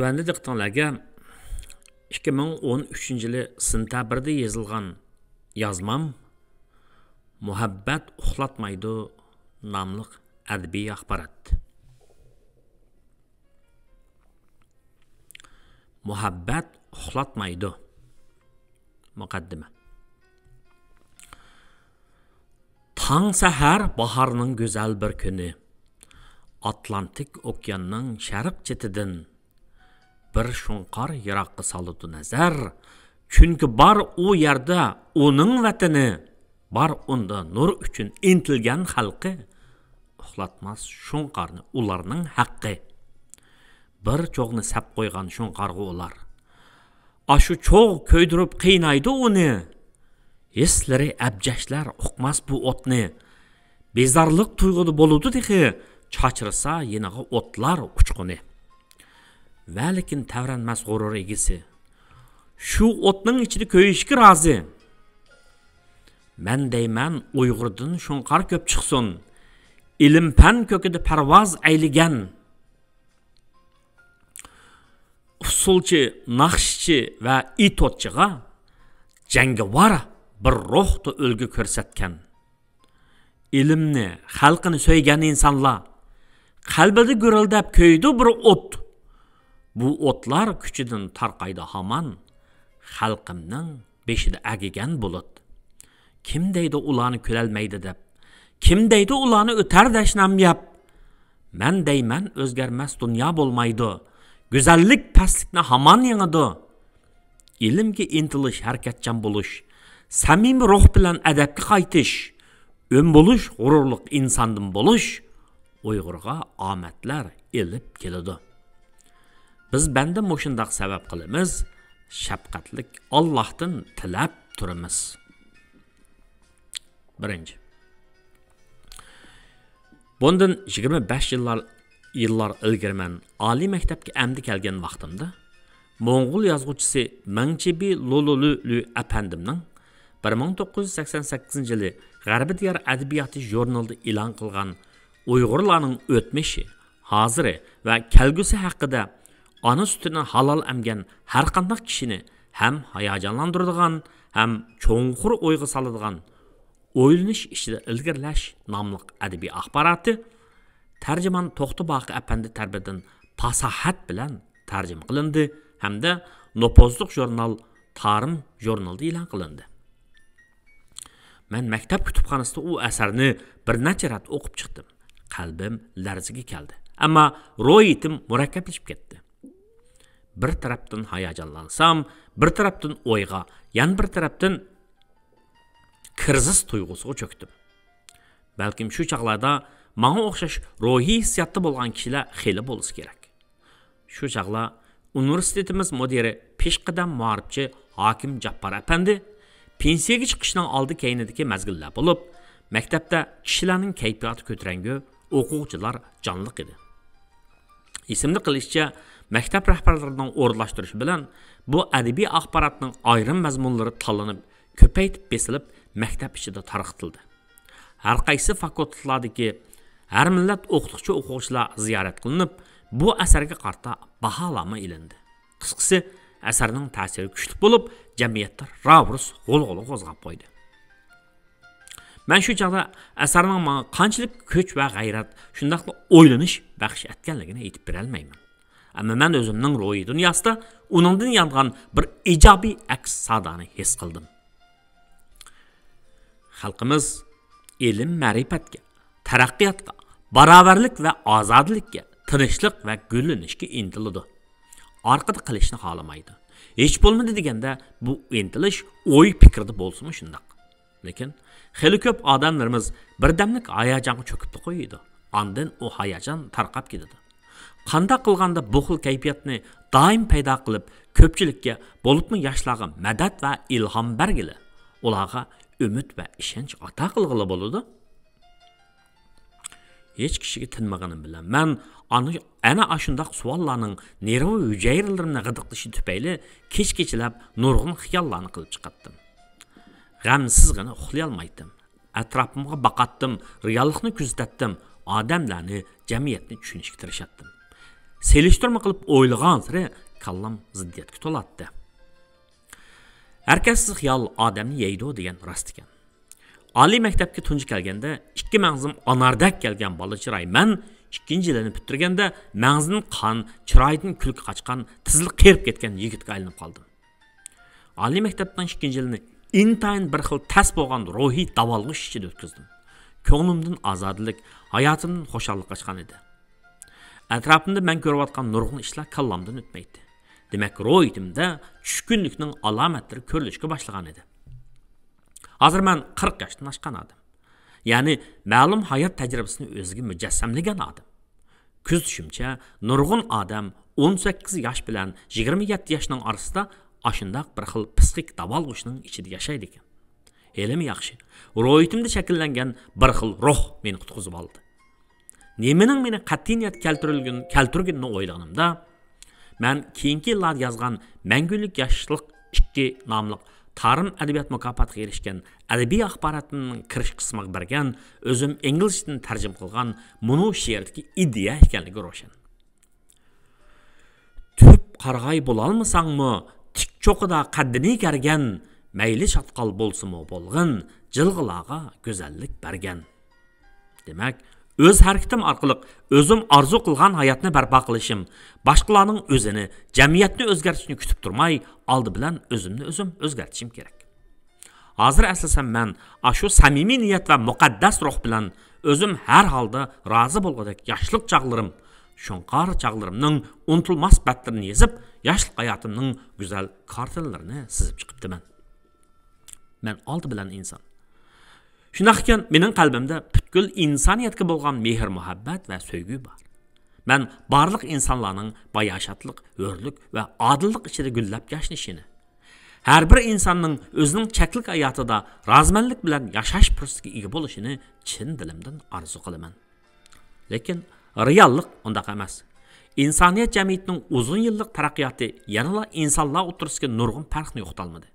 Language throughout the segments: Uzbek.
Tövəndə diqqətinizə 2013 yılı sentabrda yazılğan yazmam Muhabbət uxlatmaydı namlıq ədəbi axbarat. Muhabbət uxlatmaydı. Muqaddimə. Taң səhər baharının gözəl bir günü Atlantik okyanının şərq çetidən bir şunqar yiraqqa salıdı nəzər. Çünki bar o yerdə onun vətəni, bar onda nur üçün intilgən xalqı uxlatmaz şunqarını ularının haqqı. Bir çoğunu səp qoyğan şunqarğı olar. Aşı çoğ köydürüb qiynaydı onu. Hisləri əbcəşlər uqmaz bu otni. Bezarlıq tuyğudu boludu dixi, çaçırsa yenağı otlar uçqunu. Vəlikin təvrənməz qorur egisi. Şu otның içini köyüşki razı. Mən deymən Uyğurdun şunqar köp çıxsın. İlim pən köküdü pərvaz əyligən. Usulçı, naxşçı və itotçığa cəngivar bir ruhdu ölgü körsətkən. İlimni, xalqını söygən insanlar qalbida görüldəb köydü bir ot. Bu otlar küçüdün tarqaydı haman, xalqımның beşidi əgigən bulut. Kim deydi ulanı küləlməydi dəb, kim deydi ulanı ötər dəşnəm yap. Mən deymən özgərməz dünya bolmaydı, güzəllik pəsliklə haman yanıdı. İlim ki intiliş, hərəkətcan buluş, səmimi ruh bilən ədəbki qaytış, ön buluş, gururluq insandın buluş, Uyğurğa amətlər elib gelidi. Biz bəndə moşundaq səbəb qılımız, şəfqətlik Allah'tan tiləb turumuz. Birinci. Bundan 25 yıllar ilgari mən Ali məktəbki əmdi gəlgən vaxtımda Moğol yazğıçısı Mangchebi Lololu əpəndimnin 1988 yılı Qərbi Diyar Ədəbiyyatı jurnalda elan qılğan Uyğurlarning o'tmishi, hoziri va kelgusi haqida ana sutidan halol emgan har qanday kishini ham hayajonlantiradigan, ham cho'nqur o'yga soladigan o'ylanish ishida ilgirlash nomli adabiy axboroti tarjimon To'xtabaqi apandi tarbiyadan fasohat bilan tarjima qilindi hamda Nopozliq jurnal Tarim jurnalida e'lon qilindi. Men maktab kutubxonasida u asarni bir necha rat o'qib chiqdim. Qalbim larziga keldi. Ammo ro'yitim murakkablashib ketdi. Bir tarafdan hayajonlansam, bir tarafdan o'yga, yana bir tarafdan kirsiz tuyg'usiga cho'kdim. Balkim shu chaqlarda menga o'xshash ruhiy hissiyatda bo'lgan kishilar xeli bo'lishi kerak. Shu chaqlar universitetimiz mudiri peshqadam muarifchi Hokim Jappar apandi pensiyaga chiqishning oldi keyinidagi mazgillar bo'lib, maktabda kishilarning kayfiyati ko'tarangi o'quvchilar jonliq edi. Esimda qilishicha, maktab rahbarlarining o'rlashtirishi bilan bu adabiy axborotning ayrim mazmunlari tanlanib, ko'paytib besilib, maktab ichida tarqatildi. Har qaysi fakultetlardagi har millat o'qituvchi o'quvchilar ziyorat qilinib, bu asarga qarta baholama ilindi. Qisqasi, asarning ta'siri kuchli bo'lib, jamiyatda ravus g'ulg'ula qo'zg'ab qo'ydi. Men shu chaqda asarning menga qanchalik kuch va g'ayrat, shundaqla o'ylanish baxsh etganligini aytib bera olmayman. Ammo men o'zimning ruhiy dunyosida uningdan yangan bir ijobiy aks sadoni his qildim. Xalqimiz ilm ma'rifatga, taraqqiyotga, barobarlik va ozodlikka, tinchlik va gullanishga intiladi. Orqada qilishni xohlamaydi. Hech bo'lmadi deganda bu intilish o'y fikrda bo'lsin shundaq. Lekin xeli ko'p odamlarimiz birdamlik hayajonga cho'kib qo'yadi. Ondan u hayajon tarqab ketadi. Qanda qilganda bu xil kayfiyatni doim paydo qilib, ko'pchilikka, bo'libmi yoshlarga madad va ilhom bergili, ularga umid va ishonch ato qilg'ili bo'ladi. Hech kishiga tinmaganim bilan men ana ashundaq savollarning nervi hujayralarini g'idiqlishi tufayli kech-kechalab nurg'un xiyollarni qilib chiqatdim. G'amsizgina uxlay olmaydim. Atrofimga baqatdim, reallikni kuzatatdim, odamlarni, jamiyatni tushunishga tirishatdim. selishtirma qilib o'ylagan sari kallam ziddiyatga to'latdi. Harakatsiz xiyol odamni yeydi degan rost ekan. Oliy maktabga tunji kelganda 2 mangzim anardak kelgan bola chiroy men 2-yilini bitirganda mangzining qon, chiroydan kulki qochgan, tizli qerib ketgan yigitga aylanib qoldim. Oliy maktabdan 2-yilini intayin bir xil tas bo'lgan ruhiy davolg'ish ichida o'tkazdim. Ko'nglimdan ozodlik, hayotimdan xushallik qochgan edi. Atrofimda men ko'rayotgan nurg'un ishlar kallamdan o'tmaydi. Demak, ro'yitimda tushkunlikning alomatlari ko'rilishga boshlagan edi. Hozir men 40 yoshdan oshgan odam. Ya'ni ma'lum hayot tajribasini o'ziga mujassamlagan odam. Ko'z tushimcha nurg'un odam 18 yosh bilan 27 yoshning orasida ashundaq bir xil psixik davolg'ishning ichida yashaydi ekan. Elim yaxshi. Ro'yitimda shakllangan bir xil ruh meni qutqizib oldi. Nemening meni qat'iy niyat keltirganini o'ylaganimda men keyingi yillar yozgan Mangulik yoshlik 2 nomli Tarım adabiyot mukofotiga erishgan adabiy axborotning kirish qismiga bergan o'zim inglizchadan tarjima qilgan munu she'rdagi ideya ekanligi ro'shan. Turib qarg'ay bo'lolmasangmi, tik cho'qida qaddini kergan, mayli shatqal bo'lsimi bo'lg'in, jilg'ilaga go'zallik bergan. Demak, o'z harakatim orqali o'zim orzu qilgan hayotni barpo qilishim, boshqalarning o'zini, jamiyatni o'zgartirishni kutib turmay, oldi bilan o'zimni o'zim o'zgartishim kerak. Hozir aslasam men shu samimiy niyat va muqaddas ruh bilan o'zim har holda rozi bo'lgandek yoshlik chaqlarim, shunqor chaqlarimning unutilmas batlarini yezib, yoshlik hayotimning go'zal kartalarini sizib chiqibdiman. Men oldi bilan inson. Shunaqekan mening qalbimda butkul insoniyatga bo'lgan mehr, muhabbat va sevgi bor. Men barliq insonlarning bayashatlik, hurlik va odillik ichida gullab yashnashini, har bir insonning o'zining cheklik hayotida razmanlik bilan yashash fursatiga ega bo'lishini chin dilimdan orzu qilaman. Lekin reallik undaq emas. İnsaniyat jamiyatining uzun yillik taraqqiyoti yanada insonlar o'tirishga nurg'un farqni yo'qotolmadi.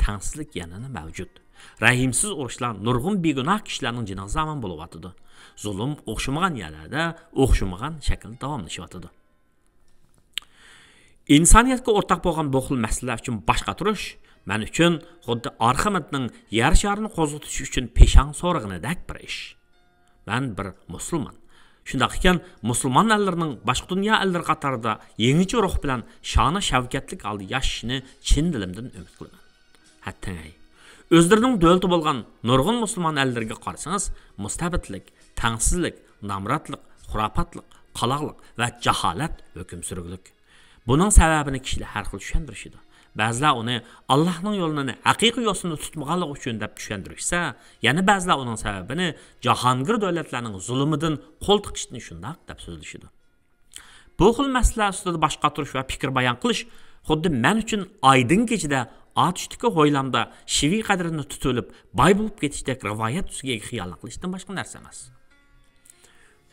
Tangsizlik yanada mavjud. Rahimsiz urushlar nurg'un begunoh kishilarning jinoz zaman bo'lyapti. Zulm o'xshamagan yerlarda o'xshamagan shaklda davomlashyapti. İnsaniyatga o'rtaq bo'lgan bu xil masalalar uchun boshqa turish men uchun xuddi Arximedning yer sharini qo'zg'atish uchun peshang so'rag'inidek bir ish. Men bir musulmon. Shundoq ekan, musulmon ellarning boshqa dunyo ellari qatorida yangicha ruh bilan sha'ni shavkatlik oldi yashashini chin dilimdan umid qilaman. Hattangay o'zlarining davlati bo'lgan nurg'un musulmon ellariga qarasangiz, mustabidlik, tangsizlik, namratlik, xurofotlik, qaloqlik va jaholat hukm surgulik. Buning sababini kishilar har xil tushuntirishadi. Ba'zilar uni Allohning yo'lini haqiqiy yo'lini tutmaganligi uchun deb tushuntirishsa, yana ba'zilar uning sababini jahongir davlatlarning zulmidan qo'l tiqishni shundoq deb so'zlashadi. Bu xil masalalar ustida bosh qotirish va fikr bayon qilish xuddi men uchun oydin kechida otishdagi hoylamda shiviy qadrini tutilib, boy bo'lib ketishdek rivoyat ustiga xiyol qilishdan boshqa narsa emas.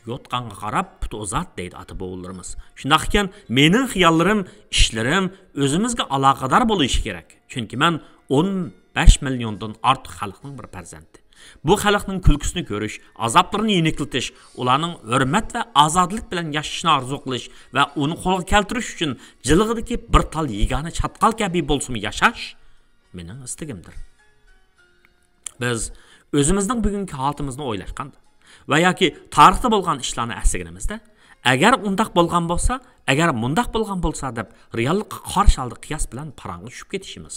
Yotqanga qarab put uzat deydi ota-bobolarimiz. Shundoq ekan, mening xiyollarim, ishlarim o'zimizga aloqador bo'lishi kerak. Chunki men 15 milliondan ortiq xalqning bir farzandi. Bu xalqning kulkusini ko'rish, azoblarini yengiltish, ularning hurmat va ozodlik bilan yashashni orzu qilish va uni qo'lga keltirish uchun jilg'idagi bir tal yegona chatqal kabi bo'lsa-mi yashash mening istagimdir. Biz o'zimizning bugungi holatimizni o'ylashqanda va yoki tarixda bo'lgan ishlarni asliganimizda, agar undaq bo'lgan bo'lsa, agar mundaq bo'lgan bo'lsa deb reallikqa qarshi oldi qiyos bilan parang'i tushib ketishimiz.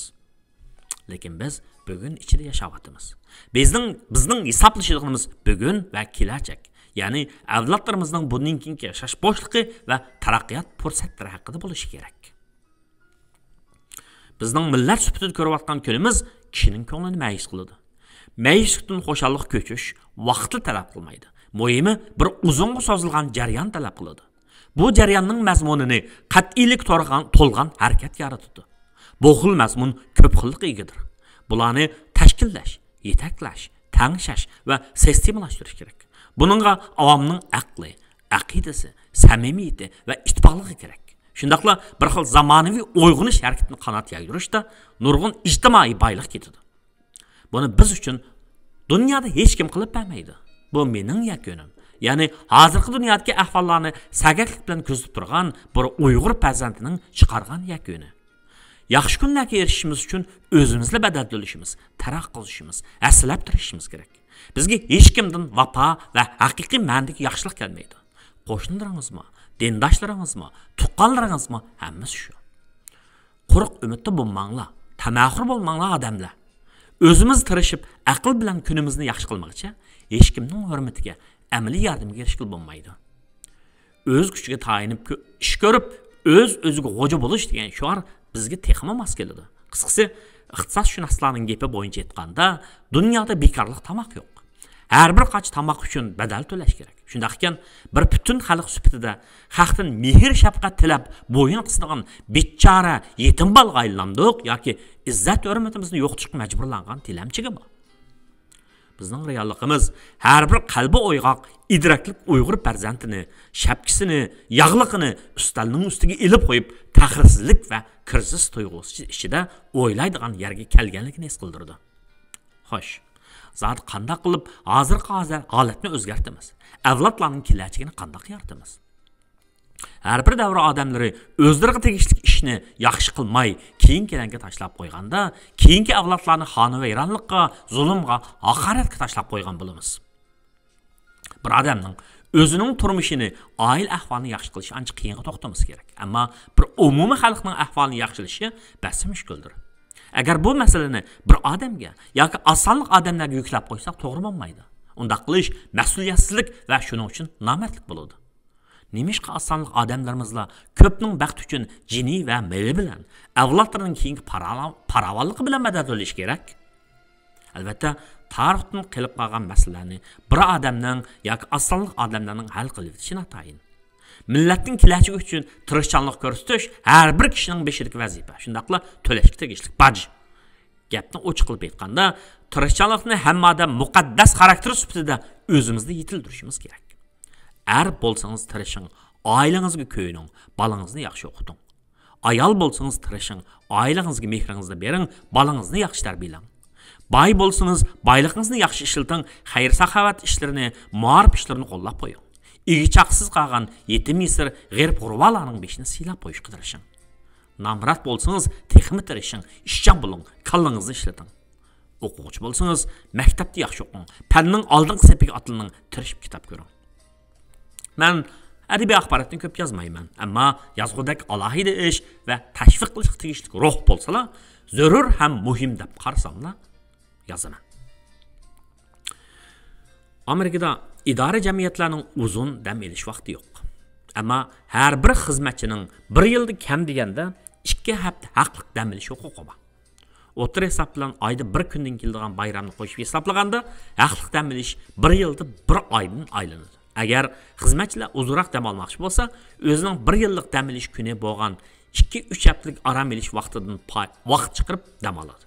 Lekin biz bugun ichida yashayapmiz. Bizning hisoblashimiz bugun va kelajak. Ya'ni avlodlarimizning bundan keyingi yashash bo'shligi va taraqqiyot fursatlari haqida bo'lishi kerak. Bizning millat sifatida ko'rayotgan kunimiz kishining ko'nglini mayus qiladi. Mayuslikdan xo'shallik ko'chish vaqtni talab qilmaydi. Muhimi bir uzunga sozilgan jarayon talab qiladi. Bu jarayonning mazmunini qat'iylik to'lgan harakat yaratadi. Bu xil mazmun ko'p xillik egidir. Bularni tashkillash, yetaklash, tangshash va sistemalashtirish kerak. Buningga avomning aqli, aqidasi, samimiyati va ittifoqligi kerak. Shundaqla bir xil zamonaviy uyg'unish harakatini qanot yaydirishda nurg'un ijtimoiy boylik ketadi. Buni biz uchun dunyoda hech kim qilib bermaydi. Bu mening yakunim. ya'ni hozirgi dunyodagi ahvollarni sagatlik bilan kuzatib turgan bir Uyg'ur farzandining chiqargan yakuni. Yaxshi kunlarga erishishimiz uchun o'zimizni badalishimiz, taraqqiy qilishimiz, aslab turishimiz kerak. Bizga hech kimdan vafo va haqiqiy ma'nodagi yaxshilik kelmaydi. Qo'shnilaringizmi, dindoshlaringizmi, tuqqanlaringizmi, hammasi shu. Quruq umidda bo'lmanglar, tamaxur bo'lmanglar odamlar. O'zimiz tirishib, aql bilan kunimizni yaxshi qilmoqchi, hech kimning hurmatiga, amaliy yordamga erishib bo'lmaydi. O'z kuchiga tayinib ish ko'rib, o'ziga xo'ja bo'lish degan shior bizga texmo mos keladi. Qisqasi, iqtisodshunoslarning gapi bo'yicha aytganda, dunyoda bekorlik tamoq yo'q. Har bir qach tamoq uchun badal to'lash kerak. Shunday ekan, bir butun xalq sifatida xalqdan mehr shafqat tilab bo'yin qisadigan bechora yetim balga aylandik yoki izzat hurmatimizni yo'qotishga majburlangan tilamchiga bu. Bizning realligimiz har bir qalbi o'yg'oq, idraklik Uyg'ur farzandini, shapkisini, yog'liqini ustalning ustiga ilib qo'yib, tahrirsizlik va kirsiz tuyg'usi ichida o'ylaydigan yerga kelganligini his qildirdi. Xo'sh, zot qanday qilib hozirgi holatni o'zgartimiz? Avlodlarning kelajagini qanday yaratamiz? Har bir davr odamlari o'zlariga tegishli ishni yaxshi qilmay, keyingilarga tashlab qo'yganda, keyingi avlodlarni xonavayronlikqa, zulmga, haqoratga tashlab qo'ygan bo'lamiz. Bir odamning o'zining turmushini, oila ahvolini yaxshi qilish ancha qiyinga to'xtamiz kerak. Ammo bir umumiy xalqning ahvolini yaxshilashi basi mushkuldir. Agar bu masalani bir odamga yoki osonlik odamlarga yuklab qo'ysak, to'g'ri bo'lmaydi. Unda qilish mas'uliyatsizlik va shuning uchun nomardlik bo'ladi. Nimishqa osonlik odamlarimizlar ko'pning baxt uchun jini va mili bilan, avlodlarning keyingi paravonligi bilan madad olish kerak. Albatta, tarixdan qilib qolgan masalalarni bir odamning yoki osonlik odamlarning hal qilib etishini atayin. Millatning kelajagi uchun tirishchanlik ko'rsatish har bir kishining beshidagi vazifa. Shundaqla to'lashga tegishli baj. Gapni ochiq qilib aytganda, tirishchanlikni hamma odam muqaddas xarakter sifatida o'zimizda yetildirishimiz kerak. Er bo'lsangiz tirishing, oilangizga ko'yining, bolangizni yaxshi o'qiting. Ayol bo'lsangiz tirishing, oilangizga mehringizni bering, bolangizni yaxshi tarbiyalang. Boy bo'lsangiz, boyligingizni yaxshi ishlating, xayr-saxovat ishlarini, ma'ruf ishlarini qo'llab qo'ying. Igichaqsiz qolgan yetim yesir, g'erib g'urbalarning beshini siylab qo'yishga tirishing. Namrat bo'lsangiz, texmi tirishing, ishchan bo'ling, kallangizni ishlating. O'quvchi bo'lsangiz, maktabda yaxshi o'qing, fanning oldingi sepiga otiling, tirishib kitob ko'ring. Men adabiy axborotni ko'p yozmayman, ammo yozg'udek alohida ish va tashviq qilish tegishli ruh bo'lsalar, zarur ham muhim deb qarasamlar, yozaman. Amerikada idora jamiyatlarning uzun dam olish vaqti yo'q. Ammo har bir xizmatchining 1 yilda kam deganda 2 hafta haqliq dam olish huquqi bor. O'tir hisob bilan oyda 1 kundan keladigan bayramni qo'shib hisoblaganda, haqliq dam olish 1 yilda 1 oydan aylanadi. Agar xizmatchilar uzunroq dam olmoqchi bo'lsa, o'zining 1 yillik dam olish kuni bo'lgan 2-3 haftalik aram olish vaqtidan vaqt chiqarib dam oladi.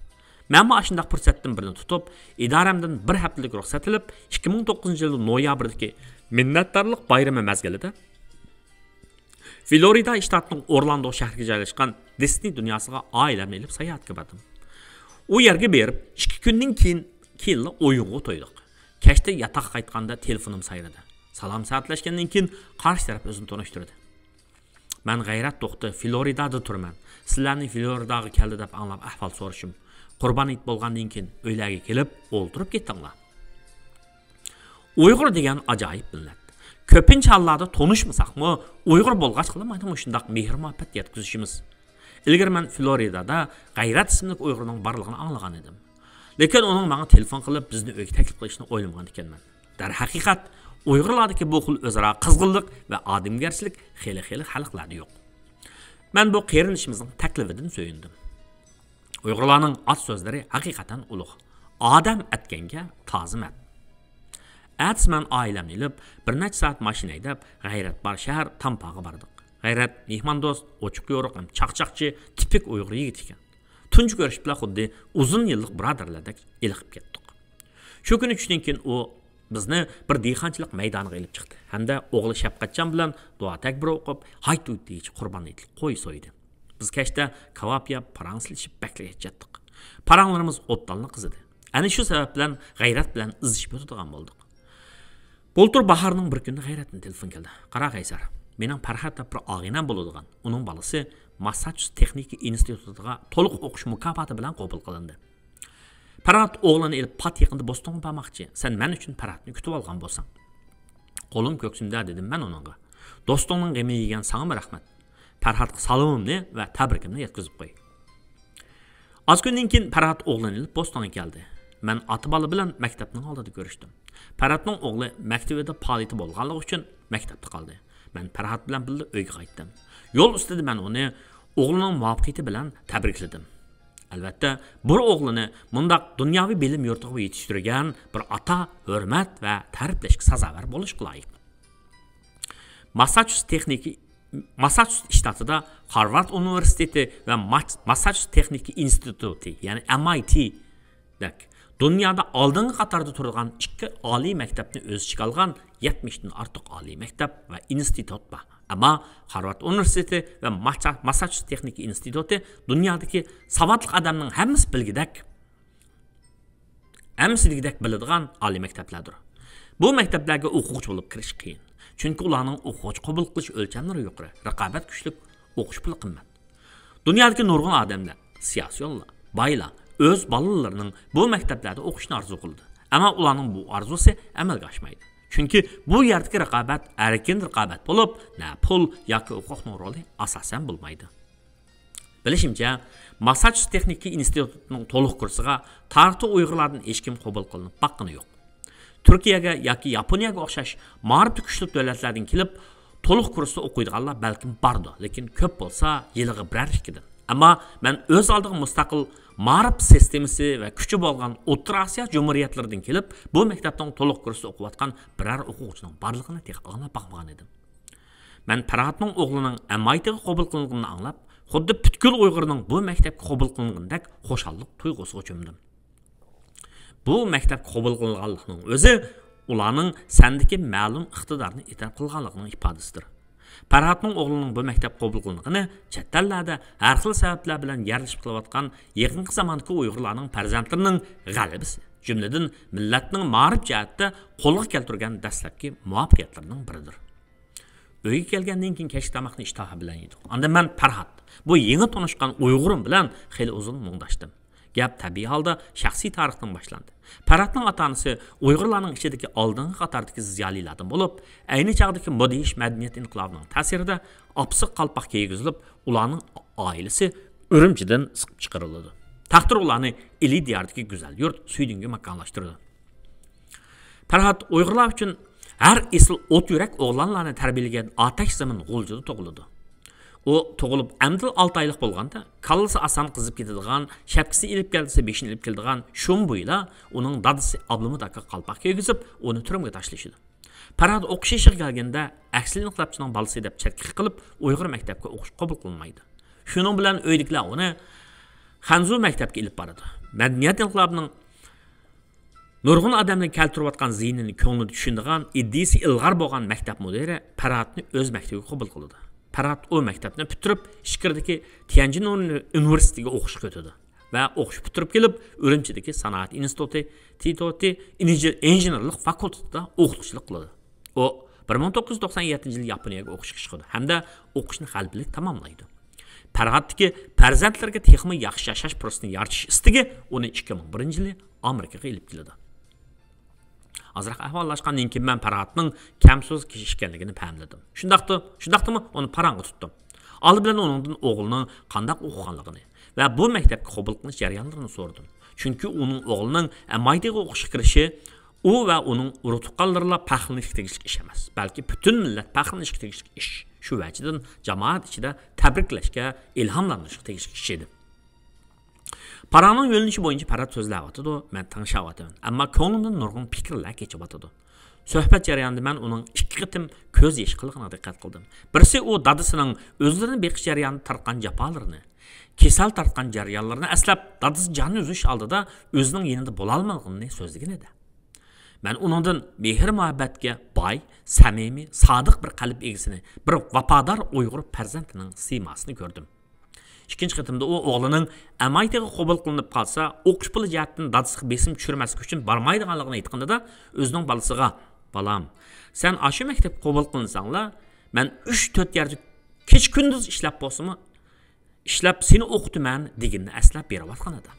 Men bu shunday fursatdan birini tutib, idoramdan 1 haftalik ruxsat olib, 2009-yil noyabrdagi minnatdorlik bayrami mezgilida Florida shtatining Orlando shahriga joylashgan Disney dunyosiga oilamni olib sayohatga bordim. U yerga berib, 2 kundan keyin o'yinga to'ydik. Kechda yotoqqa qaytganda telefonim sayradi. Salom saatlashgandan keyin qarshi taraf o'zini tanishtirdi. Men G'ayrat to'xti Floridada turman. Sizlarning Floridaga keldi deb anglab ahvol so'rashim. Qurbon it bo'lgandan keyin uylarga kelib o'ltirib ketdinglar. Uyg'ur degan ajoyib millat. Ko'pincha hollarda tanishmasaqmi, Uyg'ur bo'lg'ach qilmaydi shundaq mehr-muhabbat yetkazishimiz. Ilgari men Floridada G'ayrat ismli Uyg'urning borligini anglagan edim. Lekin uning menga telefon qilib bizni uyga taklif qilishni o'ylamagan ekanman. Dar haqiqat Uyg'urlardagi bu xil o'zaro qizg'inlik va odamgarchilik xeli-xeli xalqlarda yo'q. Men bu qerinishimizning taklifidan so'yindim. Uyg'urlarning at so'zlari haqiqatan ulug'. Odam atganga tozim at. Atsman oilamni ilib, bir necha soat mashina haydab, G'ayrat bar shahar Tampaga bordik. G'ayrat mehmondo'st, ochiq yo'riq, chaqchaqchi, tipik Uyg'ur yigit ekan. Tunji ko'rish bilan xuddi uzun yillik birodarlardek ilqib ketdik. Shu kuni tushdan keyin u bizni bir dehqonchilik maydoniga olib chiqdi. Hamda o'g'li Shafqatjon bilan duo takbir o'qib, hayt-uyt deyish qurbon etlik qo'y so'ydi. Biz kechda kebab yeb, paranglashib baklaga yetdik. Paranglarimiz o'tdanli qizidi. Ana shu sabab bilan G'ayrat bilan izishib o'tadigan bo'ldik. Bultur baharning bir kuni G'ayratning telefon keldi. Qara Qaysar, mening Farhat deb bir og'inam bo'ladigan. Uning balasi Massachusetts Texnika institutiga to'liq o'qish mukofoti bilan qabul qilindi. Farhat o'g'lini elib pat yaqinda Bostonga bormoqchi. Sen men uchun Farhatni kutib olgan bo'lsang. Qo'lim ko'ksimda dedim men uningga. Do'stingning g'ami yegan sana rahmat. Farhatga salomimni va tabrikimni yetkazib qo'y. Az kundan keyin Farhat o'g'lini elib Bostonga keldi. Men ota-bola bilan maktabning oldida ko'rishdim. Farhatning o'g'li maktabida faoliyati bo'lganligi uchun maktabda qoldi. Men Farhat bilan birga uyga qaytdim. Yo'l ustida men uni o'g'lining muvaffaqiyati bilan tabrikladim. Albatta, bir o'g'lini mundaq dunyoviy bilim yurtiga yetishtirgan bir ota hurmat va ta'riflashga sazovor bo'lishga loyiq. Massachusetts shtatida Harvard universiteti va Massachusetts Texnika instituti, ya'ni MIT dak dunyoda oldingi qatorda turgan ikki oliy maktabni o'z ichiga olgan 70 dan ortiq oliy maktab va institut bor. Ammo Harvard universiteti va Massachusetts Texnika instituti dunyodagi savodli odamning hammasi bilgidak biladigan oliy maktablardir. Bu maktablarga o'quvchi bo'lib kirish qiyin. Chunki ularning o'quvchi qabul qilish o'lchamlari yuqori, raqobat kuchli, o'qish puli qimmat. Dunyodagi nurg'un odamlar, siyosiyonlar, boylar o'z bolalarining bu maktablarda o'qishni orzu qildi. Ammo ularning bu orzusi amalga oshmaydi. Chunki bu yerdagi raqobat erkin raqobat bo'lib, na pul yoki huquqning roli asosan bo'lmaydi. Bilishimcha, Massachusetts Texnika institutining to'liq kursiga tarixi Uyg'urlardan hech kim qabul qilinib baqqani yo'q. Turkiyaga yoki Yaponiyaga o'xshash ma'rifat kuchli davlatlardan kelib, to'liq kursda o'qiydiganlar balkim bordi, lekin ko'p bo'lsa, yiliga birar ikkidan. Ammo men o'z oldiga mustaqil ma'rifat sistemasi va kuchi bo'lgan O'rta Osiyo jumhuriyatlaridan kelib, bu maktabning to'liq kursda o'qiyotgan biror o'quvchining borligini texqalana baxmagan edim. Men Farhatning o'g'lining MITga qabul qilinganini anglab, xuddi butkul Uyg'urning bu maktabga qabul qilingandek xo'shallik tuyg'usiga cho'mdim. Bu maktab qabul qilinganligining o'zi ularning sandagi ma'lum iqtidorni e'tirof qilganligining ifodasidir. Farhatning o'g'lining bu maktab qabul qilinganini chet ellarda har xil sabablar bilan yarashib qilayotgan yaqinqi zamondagi Uyg'urlarning farzandlarining g'alabasi, jumladan millatning ma'rif jihatda qo'lga keltirgan dastlabki muvaffaqiyatlarining biridir. Uyga kelgandan keyin kechki tomoqni ishtaha bilan yedik. Unda men Farhat, bu yangi tanishgan Uyg'urim bilan xeyli uzun mungdashdim. Gap tabiiy holda shaxsiy tarixdan boshlandi. Farhatning ota-onasi Uyg'urlarning ichidagi oldingi qatordagi ziyolilardan bo'lib, ayni chog'dagi moddiy madaniyat inqilobining ta'sirida opsiq qalpoq kiygizilib, ularning oilasi Urumchidan siqib chiqarildi. Taqdir ularni Ili diyardagi go'zal yurt Suydinga makonlashtirdi. Farhat Uyg'urlar uchun har esil o't yurak o'g'lonlarni tarbiyalagan otash zamin g'uljida tug'ildi. O tug'ilib amdil 6 oylik bo'lganda, kallasi asan qizib ketadigan, shapkisi ilib kelsa, beshini ilib keladigan shum bo'yla uning dadisi Abdulmut aka qalpoq kiygizib, uni turmga tashlashdi. Farhat o'qish ishiga kelganda, aksli inqilobchining balasi deb chetga qilib, Uyg'ur maktabga o'qish qabul qilmaydi. Shuning bilan uydagilar uni Xanzu maktabga ilib boradi. Madaniyat inqilobining nurg'un odamning keltirayotgan ziynini ko'nglida tushunadigan, iddisi ilg'or bo'lgan maktab mudiri Farhatni o'z maktabiga qabul qildi. Farhat o maktabni bitirib, Ishkirdagi Tianjin universitetiga o'qishga o'tdi va o'qish bitirib kelib, Urumchidagi Sanoat instituti injenerlik fakultetida o'qituvchilik qildi. O 1997-yil Yaponiyaga o'qishga chiqdi hamda o'qishni g'albilik tamomlaydi. Farhatdagi farzandlarga texnik yaxshi yashash fursatini yaratish istagi uni 2001-yili Amerikaga elib keldi. Azroq ahvollashgandan keyin men Farhatning kamso'z kishi ekanligini fahmladim. Shundaqdimi uni parang'i tutdim. Oldi bilan uningdan o'g'lining qanday o'qiganligini va bu maktabga qabul qilish jarayonlarini so'radim. Chunki uning o'g'lining MITga o'qishga kirishi u va uning urug'tuqqanlarla faxrlanishga tegishli ish emas, balki butun millat faxrlanishga tegishli ish. Shu vajdan jamoat ichida tabriklashga, ilhomlanishga tegishli ish edi. Paranın yo'linishi bo'yicha Farhat so'zlayotdi, men tanishyapman. Ammo ko'nglimdan nurg'un fikrlar kechyapti. Suhbat jarayonida men uning ikki qitim ko'z yosh qilganiga diqqat qildim. Birisi u dadasining o'zlarini beqish jarayonida tartgan jafolarini, kesal tartgan jarayonlarini aslab, dadasi jonini uzish oldida o'zining yanida bo'la olmaganini so'zlagan edi. Men uningdan mehr muhabbatga boy, samimiy, sodiq bir qalb egisini, bir vafodor Uyg'ur farzandining siymasini ko'rdim. İkinci qitimda o o'g'lining MITga qabul qilinib qolsa, o'qish puli jihatdan dadasiga besim tushirmaslik uchun bormaydiganligini aytganda da o'zining balasiga balam, sen aşı məktəb qəbul qılınsanla, mən 3-4 yerdə keç gündüz işləb bolsunmu, işləb seni oxutuman deginni əsləb berib atqan adam.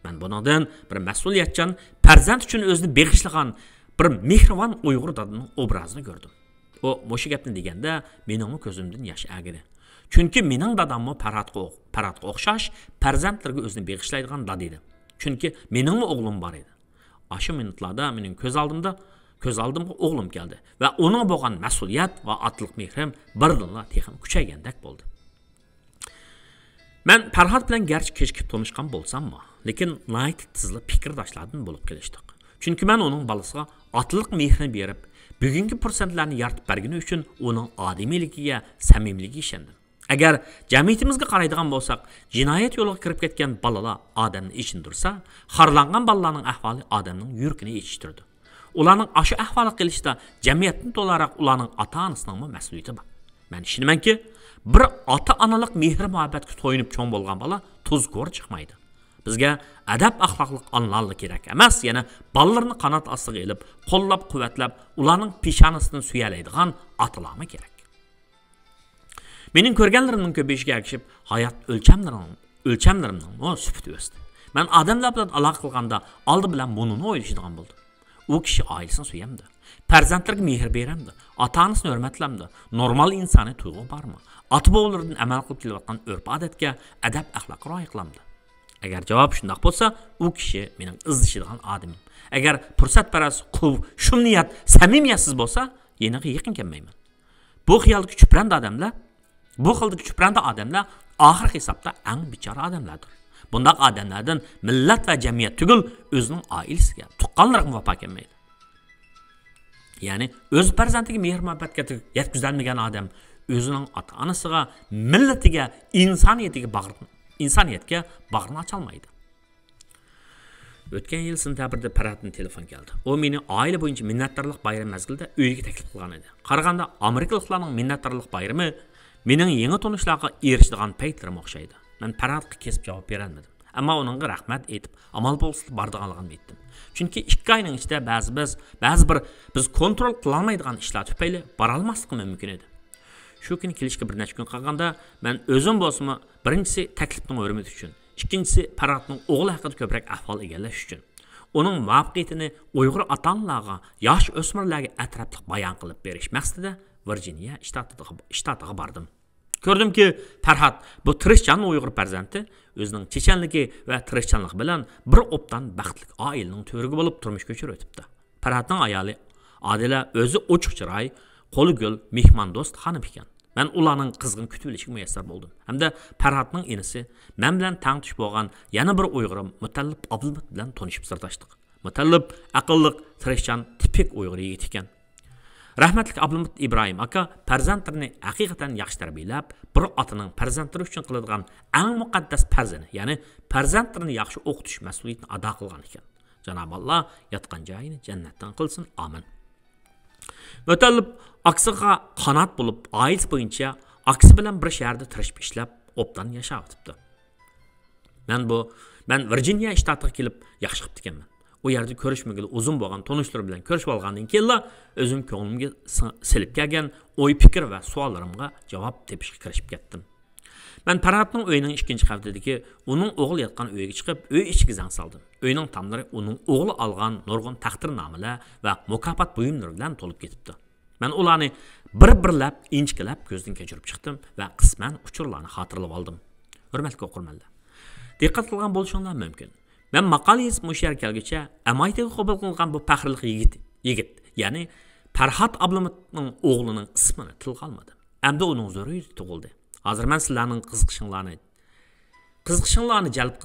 Mən bundan bir məsuliyyətçan, pərzənd üçün özünü bağışlayan bir mehriban Uyğur dadının obrazını gördüm. O moşu gəpni degəndə mənim gözümdən yaş əgidi. Çünki mənim dadamı Pəratqa oxşaş, pərzəndlərə özünü bağışlaydigan dad idi. Çünki mənim oğlum var idi. Aşı minutlarda mənim göz aldımğa oğlum gəldi və onun bolğan məsuliyyət və atlıq mehrim birdinla texim küçəygəndək boldu. Mən Pərhat bilan gerçi keşkib tanışqan bolsammı, lekin nəhayət tizli fikirdaşlardan bolup gelişdik. Çünki mən onun balısına atlıq mehrini berib, bugünkü persentlərini yaratıb bergini üçün onun ademiligiga, səmimligiga işendim. Əgər cəmiyyətimizə qaraydigan bolsaq, cinayət yoluga kirib ketgan balalar adamni içindirsa, xarlanğan balalarning ahvoli adamning yuragini yetishtirdi. Ularning aşı ahvoli qilishda cəmiyyətni to'laroq ularning ota-onasining mas'uliyati bor. Men ishonamanki, bir ota-onalik mehr muhabbatga to'yinib cho'ng bo'lgan bola tuzko'r chiqmaydi. Bizga adab axloqliq onalar kerak emas, yana balalarni qanot ostiga elib, qo'llab-quvvatlab, ularning peshonasidan suyalaydigan otalarmi kerak. Mening ko'rganlarimning ko'payishiga ergishib, hayot o'lchamlarimning sifati o'sdi. Men odamlar bilan aloqa qilganda oldi bilan bunini o'ylashadigan bo'ldim. U kishi oilasini suyamdi, farzandlarga mehr beramdi, ota-onasini hurmatlamdi, normal insoniy tuyg'u bormi? Ota-boblardan amal qilib kelayotgan urf-odatga, adab axloqqa rioya qilamdi. Agar javob shunday bo'lsa, u kishi mening izdishadigan odamim. Agar fursatparast, quv, shumniyat, samimiyatsiz bo'lsa, yeniga yaqin kelmayman. Bu xiyolga chupranda odamlar oxir hisobda eng bichora odamlardir. Bundaq odamlardan millat va jamiyat tugul o'zining oilasiga, tuqqanlariga vafo kelmaydi. Ya'ni o'z farzandiga mehr muhabbatga yetkazolmagan odam o'zining ota-onasiga, millatiga, insoniyatga bag'rini ocha olmaydi. O'tgan yil sentabrda Pəratdan telefon keldi. O meni oila bo'yicha minnatdorlik bayrami mezgilida uyga taklif qilgan edi. Qaraganda Amerikaliklarning minnatdorlik bayrami mening yangi tanishlarga erishadigan paytlarim o'xshaydi. Men Pəratga kesib javob berolmadim. Ammo uningga rahmat aytib, amal bo'lsa bordiganligimni aytdim. Chunki 2 oyning ichida ba'zi bir biz kontrol qila olmaydigan ishlar tufayli bora olmaslik mumkin edi. Shu kuni kelishga bir necha kun qolganda men o'zim bo'lsam, birinchisi taklifning hurmati uchun, ikkinchisi Pəratning o'g'li haqida ko'proq ahvol egallash uchun, uning muvaffaqiyatini Uyg'ur ota-onalarga, yosh o'smirlarga atrofli bayon qilib berish maqsadida Virginia shtatiga bordim. Ko'rdimki, Pərhat bu tirishchan Uyg'ur farzandi o'zining chechanligi va tirishchanligi bilan bir obdan baxtli oilaning to'riga bo'lib turmush kechirib o'tibdi. Pərhatning ayoli Adila o'zi ochiq chiroy, qo'li gul, mehmondo'st xonim ekan. Men ularning qizg'in kutib olishiga muyassar bo'ldim. Hamda Pərhatning inisi men bilan tangtish bo'lgan yana bir Uyg'urim Mutallib Abdulmut bilan tanishib sirdoshdik. Mutallib aqlli, tirishchan, tipik Uyg'ur yigit ekan. Rahmatli Abdulmut İbrahim aka farzandlarini haqiqatan yaxshi tarbiyalab, bir otaning farzandlari uchun qiladigan eng muqaddas farzini, ya'ni farzandlarini yaxshi o'qitish mas'uliyatini ado qilgan ekan. Janob Alloh yotgan joyini jannatdan qilsin. Amin. Mutallib aksiga qanot bo'lib, oilasi bo'yicha aksi bilan bir shaharda tirishib ishlab, obdan yashab o'tibdi. Men Virginia shtatiga kelib yaxshi qilib ekanman. O yerde ko'rishmagili uzun bo'lgan tanishlar bilan ko'rishib olgandan keyin o'zim ko'nglimga silib kelgan o'y fikr va savollarimga javob tepishga kirishib ketdim. Men Pəratning uyining 2-qavatidagi uning o'g'li yotgan uyga chiqib, uy ichiga zang soldim. Uyning tomlari uning o'g'li olgan nurg'un taqdirnomalar va mukofot buyumlari bilan to'lib ketibdi. Men ularni bir-birlab, inchkilab ko'zdan kechirib chiqdim va qisman uchurlarni xotirlab oldim. Hurmatli o'qirmanlar, diqqat qilgan bo'lishinglar mumkin. Men maqola yozib musher kelguncha MITga qabul qilingan bu faxrli yigit, ya'ni Pərhat Abdulmutning o'g'lining ismini tilga olmadim. Endi uning zurriyati tug'ildi. Hozir men sizlarning qiziqishinglarni jalb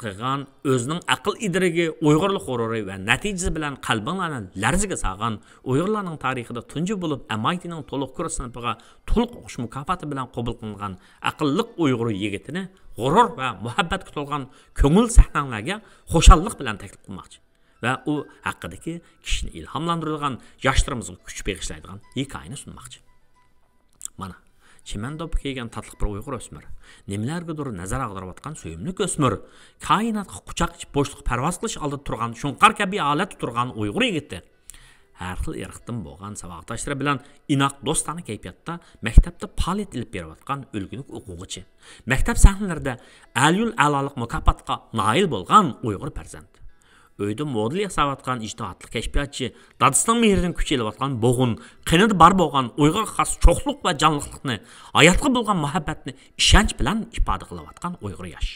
qilgan, o'zining aql idrogi, Uyg'urlik g'ururi va natijasi bilan qalbinglarni larziga solgan Uyg'urlarning tarixida tunji bo'lib MITning to'liq kurs sinifiga to'liq o'qish mukofoti bilan qabul qilingan aqlli Uyg'ur yigitini g'urur va muhabbatga to'lgan ko'ngil sahnanglarga xushallik bilan taklif qilmoqchi va u haqidagi kishini ilhomlantiradigan, yoshlarimizga kuch bag'ishlaydigan hikoyani sunmoqchi. Mana Çimendop kiygan tatlı bir Uyg'ur o'smir, nimalargadir nazar ag'darayotgan suyimli o'smir, koinotga quchoq ichib bo'shliq parvoz qilish oldida turgan, shunqar kabi holatda turgan Uyg'ur yigiti har xil irqdan bo'lgan saboqdoshlari bilan inoq do'stona kayfiyatda maktabda faoliyat ilib berayotgan o'lgulik o'quvchi. Maktab sahnalarida Alyul a'lolik mukofotga noil bo'lgan Uyg'ur farzand. Uyda model yasayotgan ijtihadli kashfiyotchi, dadisining mehridan kuch elayotgan bo'g'in, qinida bar bo'lgan Uyg'ur xos cho'qliq va jonliqlikni, hayotga bo'lgan muhabbatni ishonch bilan ifoda qilayotgan Uyg'ur yosh.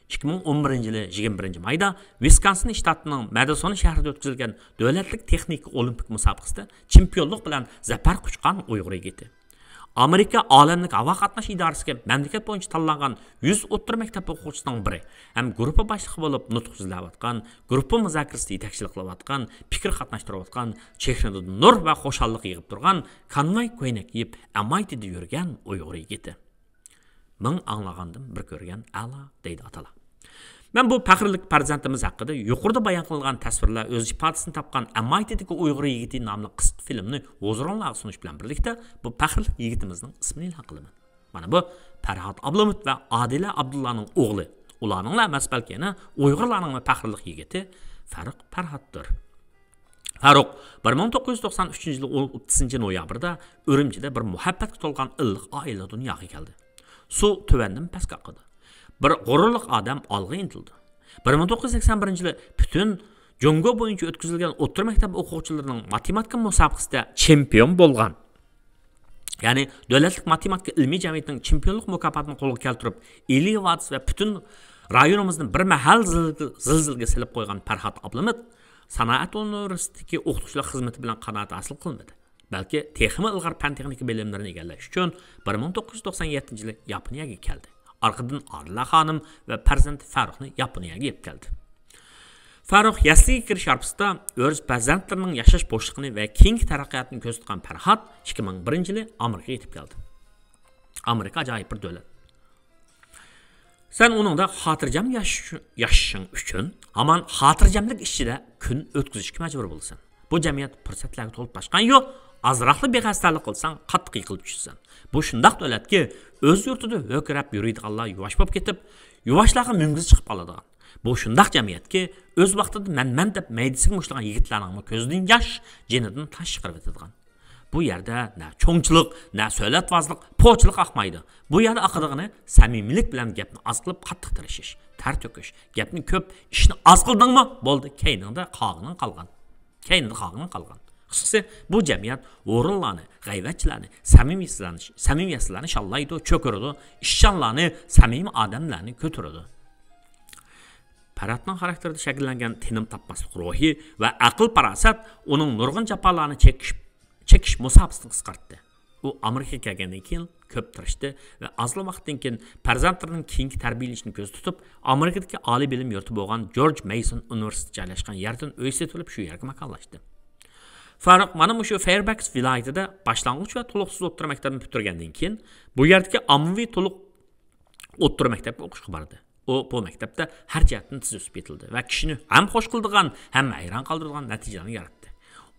2011-yili 21 mayda Wisconsin shtatining Madison shahrida o'tkazilgan davlatlik texnik olimpik musobaqasida chempionlik bilan zafar quchgan Uyg'ur yigiti. Amerika olamlik havo qatnash idorasiga mamlakat bo'yicha tanlangan 100 o'rta maktab o'quvchisining biri, ham guruhi boshlig'i bo'lib nutq so'zlayotgan, guruhi muzokarasida yetakchilik qilayotgan, fikr qatnashtirayotgan, chehrada nur va xushallik yig'ib turgan, konvoy ko'ylak kiyib MIT'da yurgan Uyg'ur yigiti. Men anglagandim, bir ko'rgan a'lo deydi atalar. Men bu faxrlik farzandimiz haqida yuqorida bayon qilingan tasvirlar o'z ifodasini topgan MIT'dagi Uyg'ur yigiti nomli qisqa filmni o'zronlarga sunish bilan birlikda bu faxrlik yigitimizning ismini e'lon qilaman. Mana bu Farhod Ablamut va Adila Abdullaning o'g'li. Ularning emas balki yana Uyg'urlarning faxrlik yigiti Farhoddir. Farruq 1993-yil 30-noyabrda Urumchida bir muhabbatga to'lgan illiq oila dunyoga keldi. Suv tuvandan pastga oqdi. Bir g'ururliq odam olg'a intildi. 1981-yili butun Jongo bo'yicha o'tkazilgan o'rta maktab o'quvchilarining matematika musobaqasida chempion bo'lgan. Ya'ni davlatlik matematika ilmiy jamiyatining chempionlik mukofotini qo'lga keltirib, Eliyovads va butun rayonimizni bir mahal zilzilga silib qo'ygan Farhod Ablamut sanoat universitetidagi o'qituvchilar xizmati bilan qanoat hosil qilmadi. Balki texnik ilg'or fan texnika bilimlarini egallash uchun 1997-yili Yaponiyaga keldi. Arqadan Adila xonim va farzandi Farruxni Yaponiyaga yetib keldi. Farruh yasliga kirish arpasida o'z farzandlarining yashash bo'shlig'ini va keng taraqqiyotini ko'z tutgan Farhod 2001-yili Amerikaga yetib keldi. Amerika ajoyib bir davlat. Sen uningda xotirjam yashashing uchun hamon xotirjamlik ichida kun o'tkazishga majbur bo'lsan. Bu jamiyat fursatlarga to'lib toshgan yo'q. Azroqli bexastalik qilsang, qattiq yiqilib tushsan. Bu shundoq davlatki, o'z yurtida ho'kirab yuradiganlar yuvosh bo'lib ketib, yuvoshlarga mung'iz chiqib qoladigan. Bu shundoq jamiyatki, o'z vaqtida man deb maydisiga mushlagan yigitlarning ko'zidan yosh, jenidan tosh chiqarib o'tadigan. Bu yerda na cho'ngchilik, na so'latvozlik, po'chilik oqmaydi. Bu yerda oqidig'ini samimiylik bilan gapni oz qilib qattiq tirishish, tar to'kish, gapni ko'p, ishni oz qildingmi, bo'ldi, keyningda qog'ning qolgan. Keyningda qog'ning qolgan. Qısqası bu cəmiyyət o'rinlarni, g'ayvatchilarni, samimiyatsizlarni shallaydi, cho'kiradi, ishchanlarni, samimiy odamlarni ko'taradi. Farhodning xarakterida shakllangan tinim topmaslik ruhi va aql parasat uning nurg'un jafolarni chekish musofasini qisqartdi. U Amerikaga kelgandan keyin ko'p tirishdi va ozli vaqtdan keyin farzandlarining keyingi tarbiyalashini ko'z tutib, Amerikadagi oliy bilim yurti bo'lgan George Mason universiteti joylashgan yerdan uy setilib shu yerga makonlashdi. Farruq mana shu Fairbanks viloyatida boshlang'ich va to'liqsiz o'rta maktabni bitirgandan keyin bu yerdagi ommaviy to'liq o'rta maktabga o'qishga bordi. U bu maktabda har jihatdan tiz o'sib ketildi va kishini ham xush qildigan, ham hayron qoldirgan natijalarni yaratdi.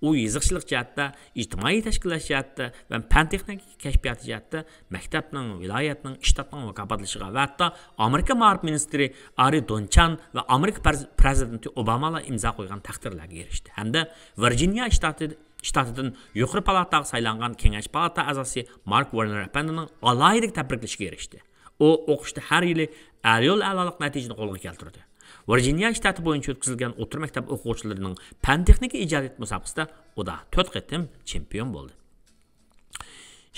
U yezig'chilik jihatda, ijtimoiy tashkillash jihatda va fan texnika kashfiyoti jihatda maktabning, viloyatning, shtatning mukofotlashiga va hatto Amerika ma'rif ministri Ari Donchan va Amerika prezidenti Obamalar imzo qo'ygan taqdirlarga erishdi. Hamda Virginia shtatidan yuqori palataga saylangan kengash palata a'zosi Mark Warner apandining alohida tabriklashiga erishdi. U o'qishda har yili alyol a'lolik natijasini qo'lga keltirdi. Virginia shtati bo'yicha o'tkazilgan o'rta maktab o'quvchilarining fan texnika ijodiyat musobaqasida u da 4 qatim chempion bo'ldi.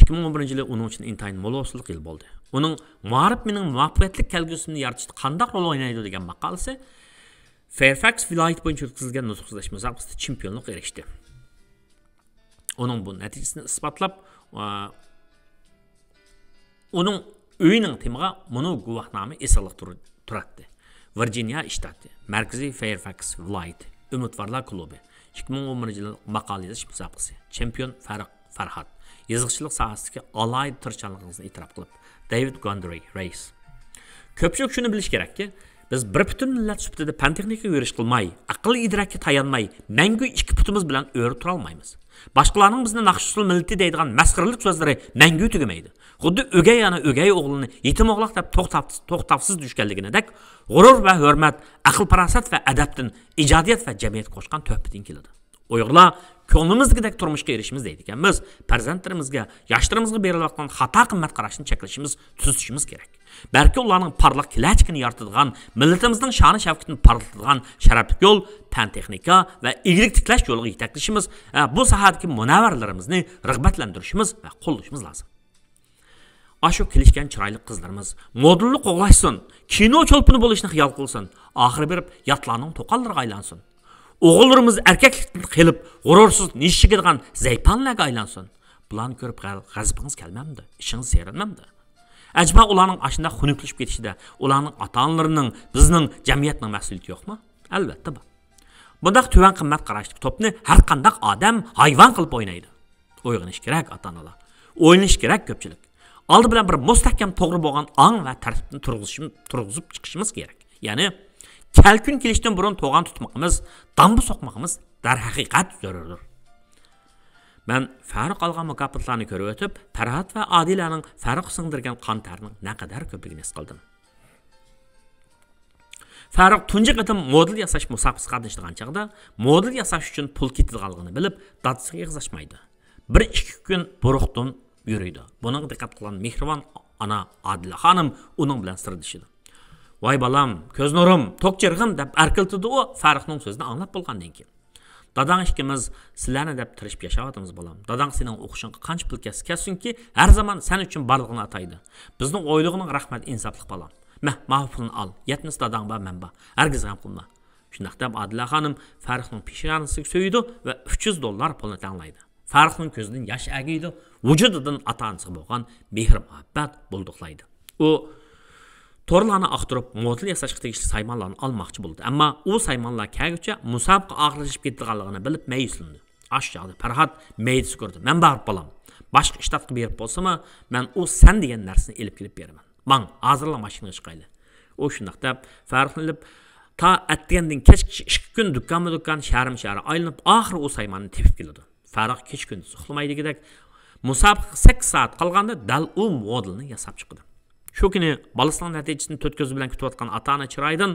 2011-yili uning uchun intayin mo'loslik yil bo'ldi. Uning ma'rif mening muvaffaqiyatli kelgusini yaratishda qanday rol o'ynaydi degan maqolasi Fairfax viloyat bo'yicha o'tkazilgan nutqlash musobaqasida chempionlik erishdi. Uning bu natijasini isbotlab, uning uyining temiga buni guvohnoma e'lon turadi. Virginia shtati, Markaziy Fairfax viloyati, Umidvorlar klubi, 2011-yil maqola yozish musobaqasi, chempion Farhod, yozuvchilik sohasidagi alohida tirishchiligini e'tirof qilib, David Gondry Race. Ko'pchilik shuni bilish kerakki, biz bir butun millat sifatida fan texnikaga yurish qilmay, aql idrokka tayanmay, mangu ikki putimiz bilan o'rib tura olmaymiz. Boshqalarning bizni naqshsul millati deydigan masxaralik so'zlari mangu tugamaydi. Xuddi o'gay ana o'gay o'g'lini yetim o'g'loq deb to'xtavsiz dushganliginidek, g'urur va hurmat, aql parasat va adabdan ijodiyat va jamiyat qo'shgan to'hfadan keladi. Uyg'urlar ko'nglimizgidek turmushga erishimiz deydi ekanmiz. Farzandlarimizga, yoshlarımizga berilayotgan xato qimmat qarashni cheklashimiz, tuzishimiz kerak. Balki ularning parlaq kelajagini yaratadigan, millatimizning sha'ni shavkatini parlatadigan sharafli yo'l, fan texnika va ig'lik tiklash yo'liga yetaklashimiz, bu sohadagi munavvarlarimizni rag'batlantirishimiz va qo'llashimiz lozim. Aşu kelishgan chiroyli qizlarimiz modulni qo'g'lashsin, kino cho'lpini bo'lishni xiyol qilsin, oxiri berib yatlarning to'qallariga aylansin. O'g'illarimiz erkaklikdan qilib, g'urursiz nishigirgan zaypanlarga aylansin. Bularni ko'rib g'azabingiz kelmamdi, ishingiz serinmamdi. Acaba ularning ashunda xunuklashib ketishida ularning ota-onalarining, bizning jamiyatning mas'uliyati yo'qmi? Albatta bor. Bundaq tuvan qimmat qarashlik to'pni har qanday odam hayvon qilib o'ynaydi. O'yg'onish kerak ota-onalar. O'ynash kerak ko'pchilik. Aldı bilan bir mustahkam to'g'ri bo'lgan ong va tartibni turg'izib chiqishimiz kerak. Ya'ni kalkun kelishdan burun to'g'on tutmoqimiz, dambu soqmoqimiz darhaqiqat zarurdir. Men Farruq algan mukofotlarni ko'rib o'tib, Farhat va Adilaning Farruq singdirgan qon tarning naqadar ko'pligini his qildim. Farruq tunji qatim model yasash musobaqasiga qatnashgan chaqda, model yasash uchun pul ketilganligini bilib, dadisiga yig'zashmaydi. 1-2 kun buruqdan yürüydü. Bunun dikkat kılan Mihriban ana Adila Hanım onun bilen sırdışıdı. Vay balam, köz nurum, tok çırgın dep erkiltidi o Farruqning sözünü anlap bolgandan keyin. Dadang ikimiz sizlarni dep tirishib yashayotimiz balam. Dadang sening o'qishingga qancha pul kessin ki her zaman sen uchun barlig'ini ataydi. Bizning o'ylig'ining rahmat insoflik balam. Mahfulni al. Yetmis dadang ba men ba. Hargiz ham qilma. Shundaq deb Adila Hanım Farruqning peshonasiga so'ydi va $300 pulni tanglaydi. Farruqning ko'zidan yosh agiydi. Vücududan atansiga bo'lgan mehr muhabbat bulduqlaydi. U torlarni aqtirib model yasashga tegishli saymonlarni olmoqchi bo'ldi. Ammo u saymonlar kelguncha musobaqa og'irlashib ketganligini bilib mayuslandi. Aşağıda Farhat meyisi ko'rdi. Men borib bolam. Boshqa ishtatga berib bo'lsa-mi, men u sen degan narsani elib kelib beraman. Men hozirla mashinaga chiqayli. U shundaq deb Farruqni ilib ta atgandan kechki 2 kun do'kon sharim aylanib oxiri u saymonni tepib keldi. Farruq kech kun uxlamaydigidek musobaqa 8 soat qolganda dal u modelni yasab chiqdi. Shu kuni balasining natijasini to'rt ko'z bilan kutayotgan ota-ona chiroydan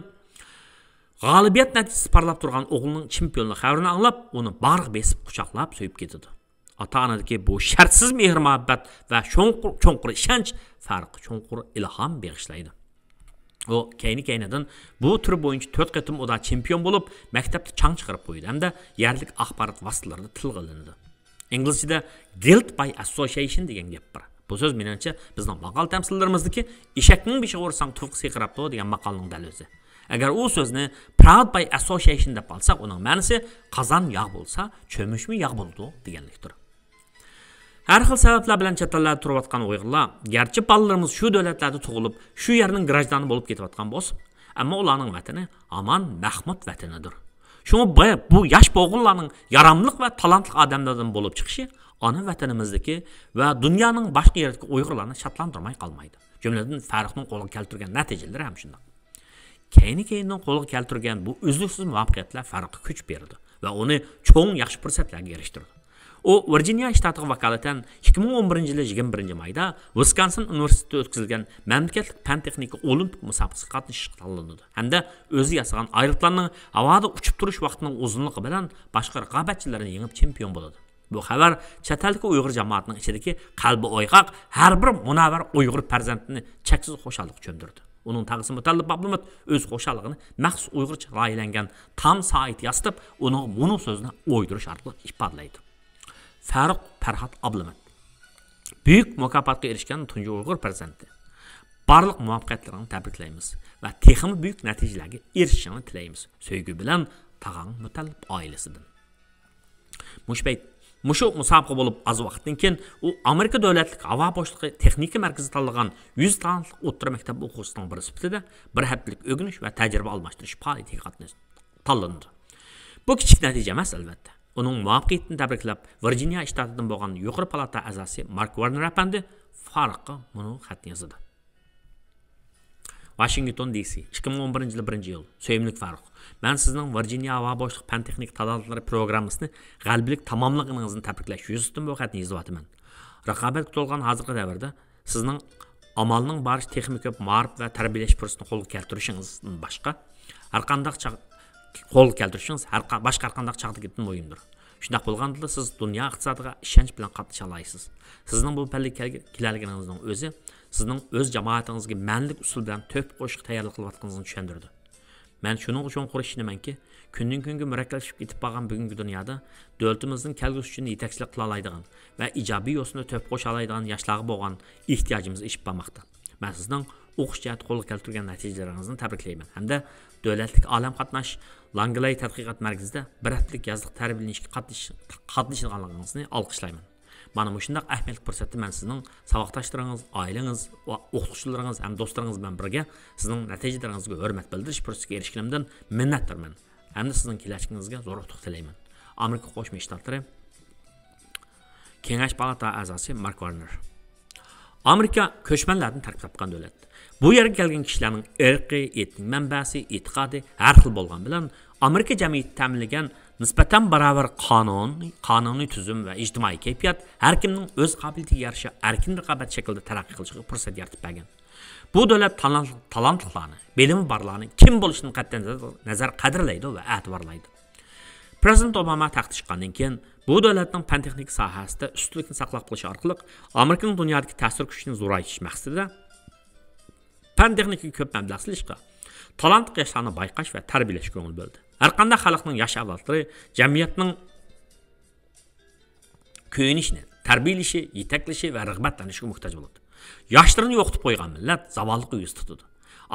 g'olibiyat natijasi parlab turgan o'g'lining chempionlik xabarini anglab, uni bag'riga besib quchoqlab so'yib ketdi. Ota-onadagi bu shartsiz mehr muhabbat va cho'nqur ishonch Farruqqa cho'nqur ilhom bag'ishlaydi. O keyni-keynidan bu tur bo'yicha 4 qatim uda chempion bo'lib, maktabda chang chiqarib qo'ydi hamda yerlik axborot vositalarida tilga olindi. İngilizce'de guilt by association degan gap bor. Bu so'z menimcha bizning maqol tamsillarimizdagi eshakning beshiga ursang tufqi seqirabdi degan maqolning dal o'zi. Agar u so'zni proud by association deb olsak, uning ma'nosi qozon yog' bo'lsa, cho'mishmi yog' bo'ldi deganlikdir. Har xil sabablar bilan chet ellarda turayotgan Uyg'urlar, garchi bolalarimiz shu davlatlarda tug'ilib, shu yerning grajdani bo'lib ketayotgan bo'lsa, ammo ularning vatani aman Mahmud vatanidir. Şunu bu yaş boğullarının yaramlıq ve talantlı adamlardan bulup çıkışı ana vatanimizdeki ve dünyanın başka yerdeki Uygurlarını şatlandırmay kalmaydı. Cümleden Farruqning qo'lga keltirgan natijalar ham shunday. Keyni-keynidan qo'lga keltirgan bu uzluksiz muvaffaqiyatlar Farruqqa kuch berdi ve onu cho'ng yaxshi fursatlarga erishtirdi. O Virginia shtatiga vakolatan 2011-yil 21 mayda Wisconsin universitetida o'tkazilgan mamlakatlik fan texnika olimpik musobaqasiga qatnashishga tanlandi. Hamda o'zi yasagan ayrıqlarning havoda uchib turish vaqtining uzunligi bilan boshqa raqobatchilarni yengib chempion bo'ladi. Bu xabar chet eldagi Uyg'ur jamoatining ichidagi qalbi o'yg'oq har bir munavvar Uyg'ur farzandini cheksiz xo'shallik cho'mdirdi. Uning tag'isi mutallib Abdumat o'z xo'shalligini maxsus Uyg'urcha raylangan tam sayt yastib, uning bunu so'zini o'ydirish orqali ifodalaydi. Farruq Farhat Abdumat büyük mukofotga erishgan tunji Uyg'ur farzandi. Barliq muvaffaqiyatlarini tabriklaymiz va texmi büyük natijalarga erishishini tilaymiz. Sevgi bilan tag'ang mutallib oilasidan. Mushu musobaqa bo'lib az vaqtdan keyin u Amerika davlatlik havo boshlig'i texnika markazi tanlagan 100 talantli o'rta maktab o'quvchisining biri sifatida bir haftalik o'rganish va tajriba almashtirish faoliyatiga tanlandi. Bu kichik natija emas albatta. Onun muvaffaqiyatini tabriklab, Virginia shtatidan bo'lgan yuqori palata a'zosi Mark Warner apandi Farruqqa buni xat yozdi. Washington DC 2011-yil 1-yil. Sevimlik Farruq. Men sizning Virginia havo boshliq fan texnik talabatlari programmasini g'albilik tamomlaganingizini tabriklash yuzasidan bu xatni yozyapman. Raqobat to'lgan hozirgi davrda sizning amalning barish texnik ko'p ma'rif va tarbiyalash fursatini qo'lga keltirishingizdan boshqa har qanday qo'l keltirishingiz boshqa har qanday chaqda ketgan o'yindir. Shundaq bo'lganda siz dunyo iqtisodiga ishonch bilan qatnasha olasiz. Sizning bu pallikka kelganingizning o'zi sizning o'z jamoatingizga ma'nlik usul bilan to'p qo'shiq tayyorlik qilayotganingizni tushundirdi. Men shuning uchun qo'rqishnimanki, kundan kunga murakkablasib ketib qolgan bugungi dunyoda davlatimizning kelgusi uchun yetakchilik qila oladigan va ijobiy yo'sinda to'p qo'sha oladigan yoshlarga bo'lgan ehtiyojimiz ishib bormoqda. Men sizning o'qish jihati qo'lga keltirgan natijalaringizni tabriklayman. Hamda davlatlik olam qatnash Langley tadqiqot markazida bir haftalik yozliq tarbiyalanishga qatnashganligingizni olqishlayman. Mana shunday ahamiyatli fursatda men sizning saboqdoshlaringiz, oilangiz va o'qituvchilaringiz ham do'stlaringiz bilan birga sizning natijalaringizga hurmat bildirish fursatiga erishganimdan minnatdorman. Hamda sizning kelajagingizga zo'r utuq tilayman. Amerika Qo'shma Shtatlari Kengash palata a'zosi Mark Warner. Amerika ko'chmanlardan tarkib topgan davlat. Bu yerga kelgan kishilarning irqi, etnik manbasi, e'tiqodi har xil bo'lgan bilan Amerika jamiyati ta'minlagan nisbatan barobar qonuniy tuzum va ijtimoiy kayfiyat har kimning o'z qobiliyatiga yarasha erkin raqobat shaklida taraqqiy qilishiga fursat yaratib bergan. Bu davlat talantlarni, bilimi borlarni kim bo'lishidan qat'iy nazar qadrlaydi va e'tiborlaydi. Prezident Obama taxtga chiqqandan keyin bu davlatning fan texnik sohasida ustunlikni saqlab qolish orqali Amerikaning dunyodagi ta'sir kuchini zo'raytirish maqsadida fan texnikaga ko'p mablag' solishga, talantli yoshlarni bayqash va tarbiyalashga ko'ngil bo'ldi. Har qanday xalqning yosh avlodlari jamiyatning ko'yinishini, tarbiyalashi, yetaklashi va rag'batlanishiga muhtoj bo'ladi. Yoshlarni yo'qitib qo'ygan millat zavolliq yuz tutadi.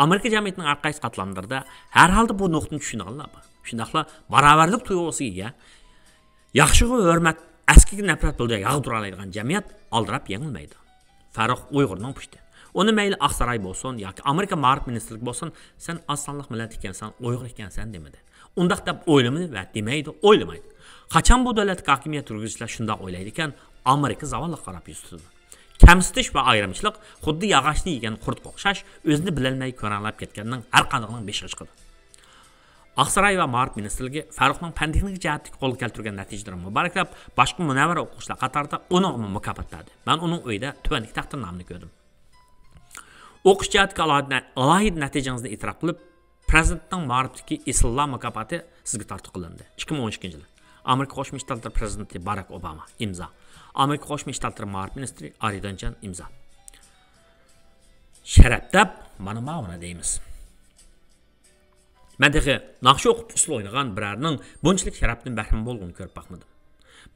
Amerika jamiyatining har qaysi qatlamlarida har holda bu nuqtani tushunganlar bor. Shundaqla barobarlik tuyg'usiga yaxshiga hurmat, askiga nafrat bo'ldi yag'dira oladigan jamiyat aldirab yengilmaydi. Farruh Uyg'urning pushti. Uni mayli Aqsaray bo'lsin yoki Amerika ma'rif ministrligi bo'lsin, sen asonliq millat ekansan, Uyg'ur ekansan demadi. Undaq deb o'ylamadi va demaydi, o'ylamaydi. Qachon bu davlat hokimiyat yurgizishlar shunday o'ylaydi ekan, Amerika zavolli qarab yuz tutadi. Kamsitish va ayrimchilik xuddi yog'ochni yegan qurtga o'xshash, o'zini bilolmay ko'ranlab ketganning har qanaqaning beshiga chiqadi. Aqsaray va ma'rif ministrligi Farruhning fan texnik jihatdan qo'lga keltirgan natijalarini muboraklab, boshqa munavvar o'quvchilar qatorida uni mukofotladi. Men uning uyida tuvanlik taqdirnomani ko'rdim. O'qish jihatga alohida natijangizni e'tirof qilib, prezidentning ma'rifdagi Islom mukofoti sizga tortiq qilindi. 2012-yil. Amerika Qo'shma Shtatlari prezidenti Barack Obama imzo. Amerika Qo'shma Shtatlari ma'rif ministri Ari Donjan imzo. Sharaf deb mana buni deymiz. Men de naqsh o'qib usul o'ynagan birarning bunchalik sharafdan bahramand bo'lganini ko'rib baxmadim.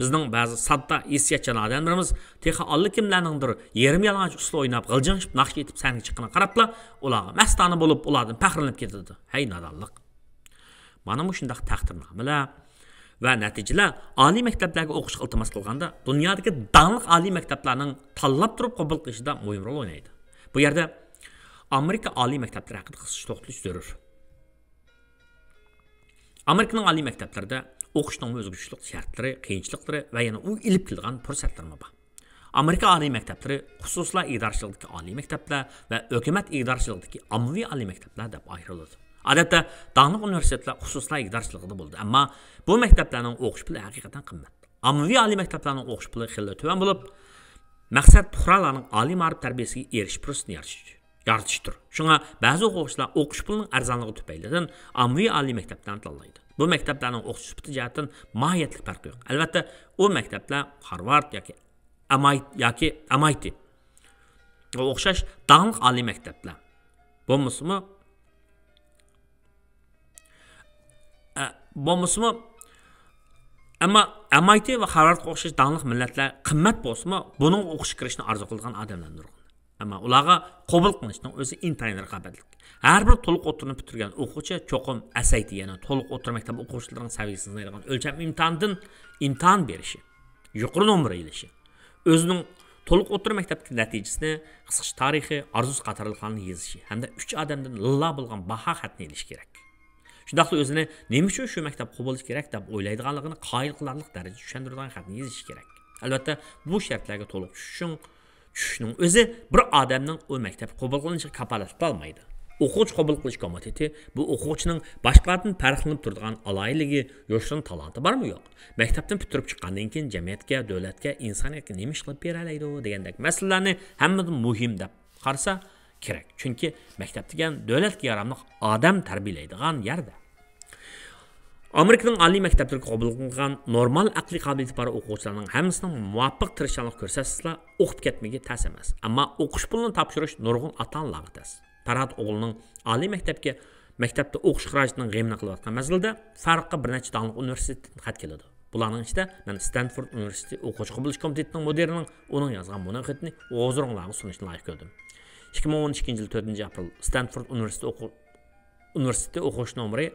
Bizning ba'zi sodda hissiyatchan odamlarimiz texi alli kimlarningdir yerim yalang'och usul o'ynab, g'iljanishib naqsh etib saniga chiqqanini qarabla, ularga mastona bo'lib, ulardan faxrlanib ketadi. Hay nodonlik. Mana bu shundaq taqdirnomalar va natijalar oliy maktablarga o'qishga iltimos qilganda dunyodagi danliq oliy maktablarning tanlab turib qabul qilishida muhim rol o'ynaydi. Bu yerda Amerika oliy maktablari haqida qisqa to'xtalish zarur. Amerikaning oliy maktablarida o'qishning o'zgarishlik shartlari, qiyinchiliklari va yana u ilib kelgan fursatlar bor. Amerika oliy maktablari xususlar idorchiligidagi oliy maktablar va hukumat idorchiligidagi ommaviy oliy maktablar deb ayriladi. Odatda danliq universitetlar xususlar idorchiligida bo'ldi, ammo bu maktablarning o'qish puli haqiqatan qimmat. Ommaviy oliy maktablarning o'qish puli xilli tuvan bo'lib, maqsad fuqarolarning oliy ma'rif tarbiyasiga erishish fursatini yaratishdir. Shunga ba'zi o'quvchilar o'qish pulining arzonligi tufaylidan ommaviy oliy maktablarni tanlaydi. Bu maktablarning o'qish sifati jihatdan mohiyatli farqi yo'q. Albatta, u maktablar Harvard yoki MIT o'xshash danliq oliy maktablar. Bo'lmasmi ammo MIT va Harvard o'xshash danliq millatlar qimmat bo'lsa-mu, buning o'qishga kirishni orzu qilgan odamlardir. Ammo ularga qabul qilishning o'zi intayin raqobatli. Har bir to'liq o'tirib bitirgan o'quvchi cho'qim asayt yana to'liq o'tir maktab o'quvchilarining saviyasini ayirgan o'lcham imtihondan imtihon berishi, yuqori nomer elishi, o'zining to'liq o'tir maktabdagi natijasini, qisqacha tarixi, arzusi qatorliqlarni yozishi hamda 3 odamdan lilla bo'lgan baho xatni elish kerak. Shundaqla o'zini nima uchun shu maktab qabul qilish kerak deb o'ylaydiganligini qoyil qilarlik darajada tushuntiradigan xatni yozish kerak. Albatta, bu shartlarga to'liq tushishning o'zi bir odamning o maktab qabul qilinishiga kafolat qilmaydi. O'quvchi qabul qilish komiteti bu o'quvchining boshqalardan farqlanib turadigan aloyligi, yoshning talanti bormi yo'q? Maktabdan bitirib chiqqandan keyin jamiyatga, davlatga, insoniyatga nima ish qilib beralaydi degandek masalalarni hammadan muhim deb qarasa kerak. Chunki maktab degan davlatga yaramli odam tarbiyalaydigan yerda. Amerikaning oliy maktablariga qabul qilingan normal aqliy qobiliyati bor o'quvchilarning hammasining muvaffaq tirishchilik ko'rsatsa, o'qib ketmagi tas emas. Ammo o'qish pulini topshirish nurg'un ota-onalarga tas. Farhod o'g'lining oliy maktabda o'qish xarajining g'amini qilayotgan mazgilda Farruqqa bir necha davlat universitetdan xat keladi. Bularning ichida men Stanford universiteti o'quvchi qabul komitetining mudirining uning yozgan buni xatni o'zinglarga sunishni loyiq ko'rdim. 2012 yil 4-aprel Stanford universiteti o'quvchi nomeri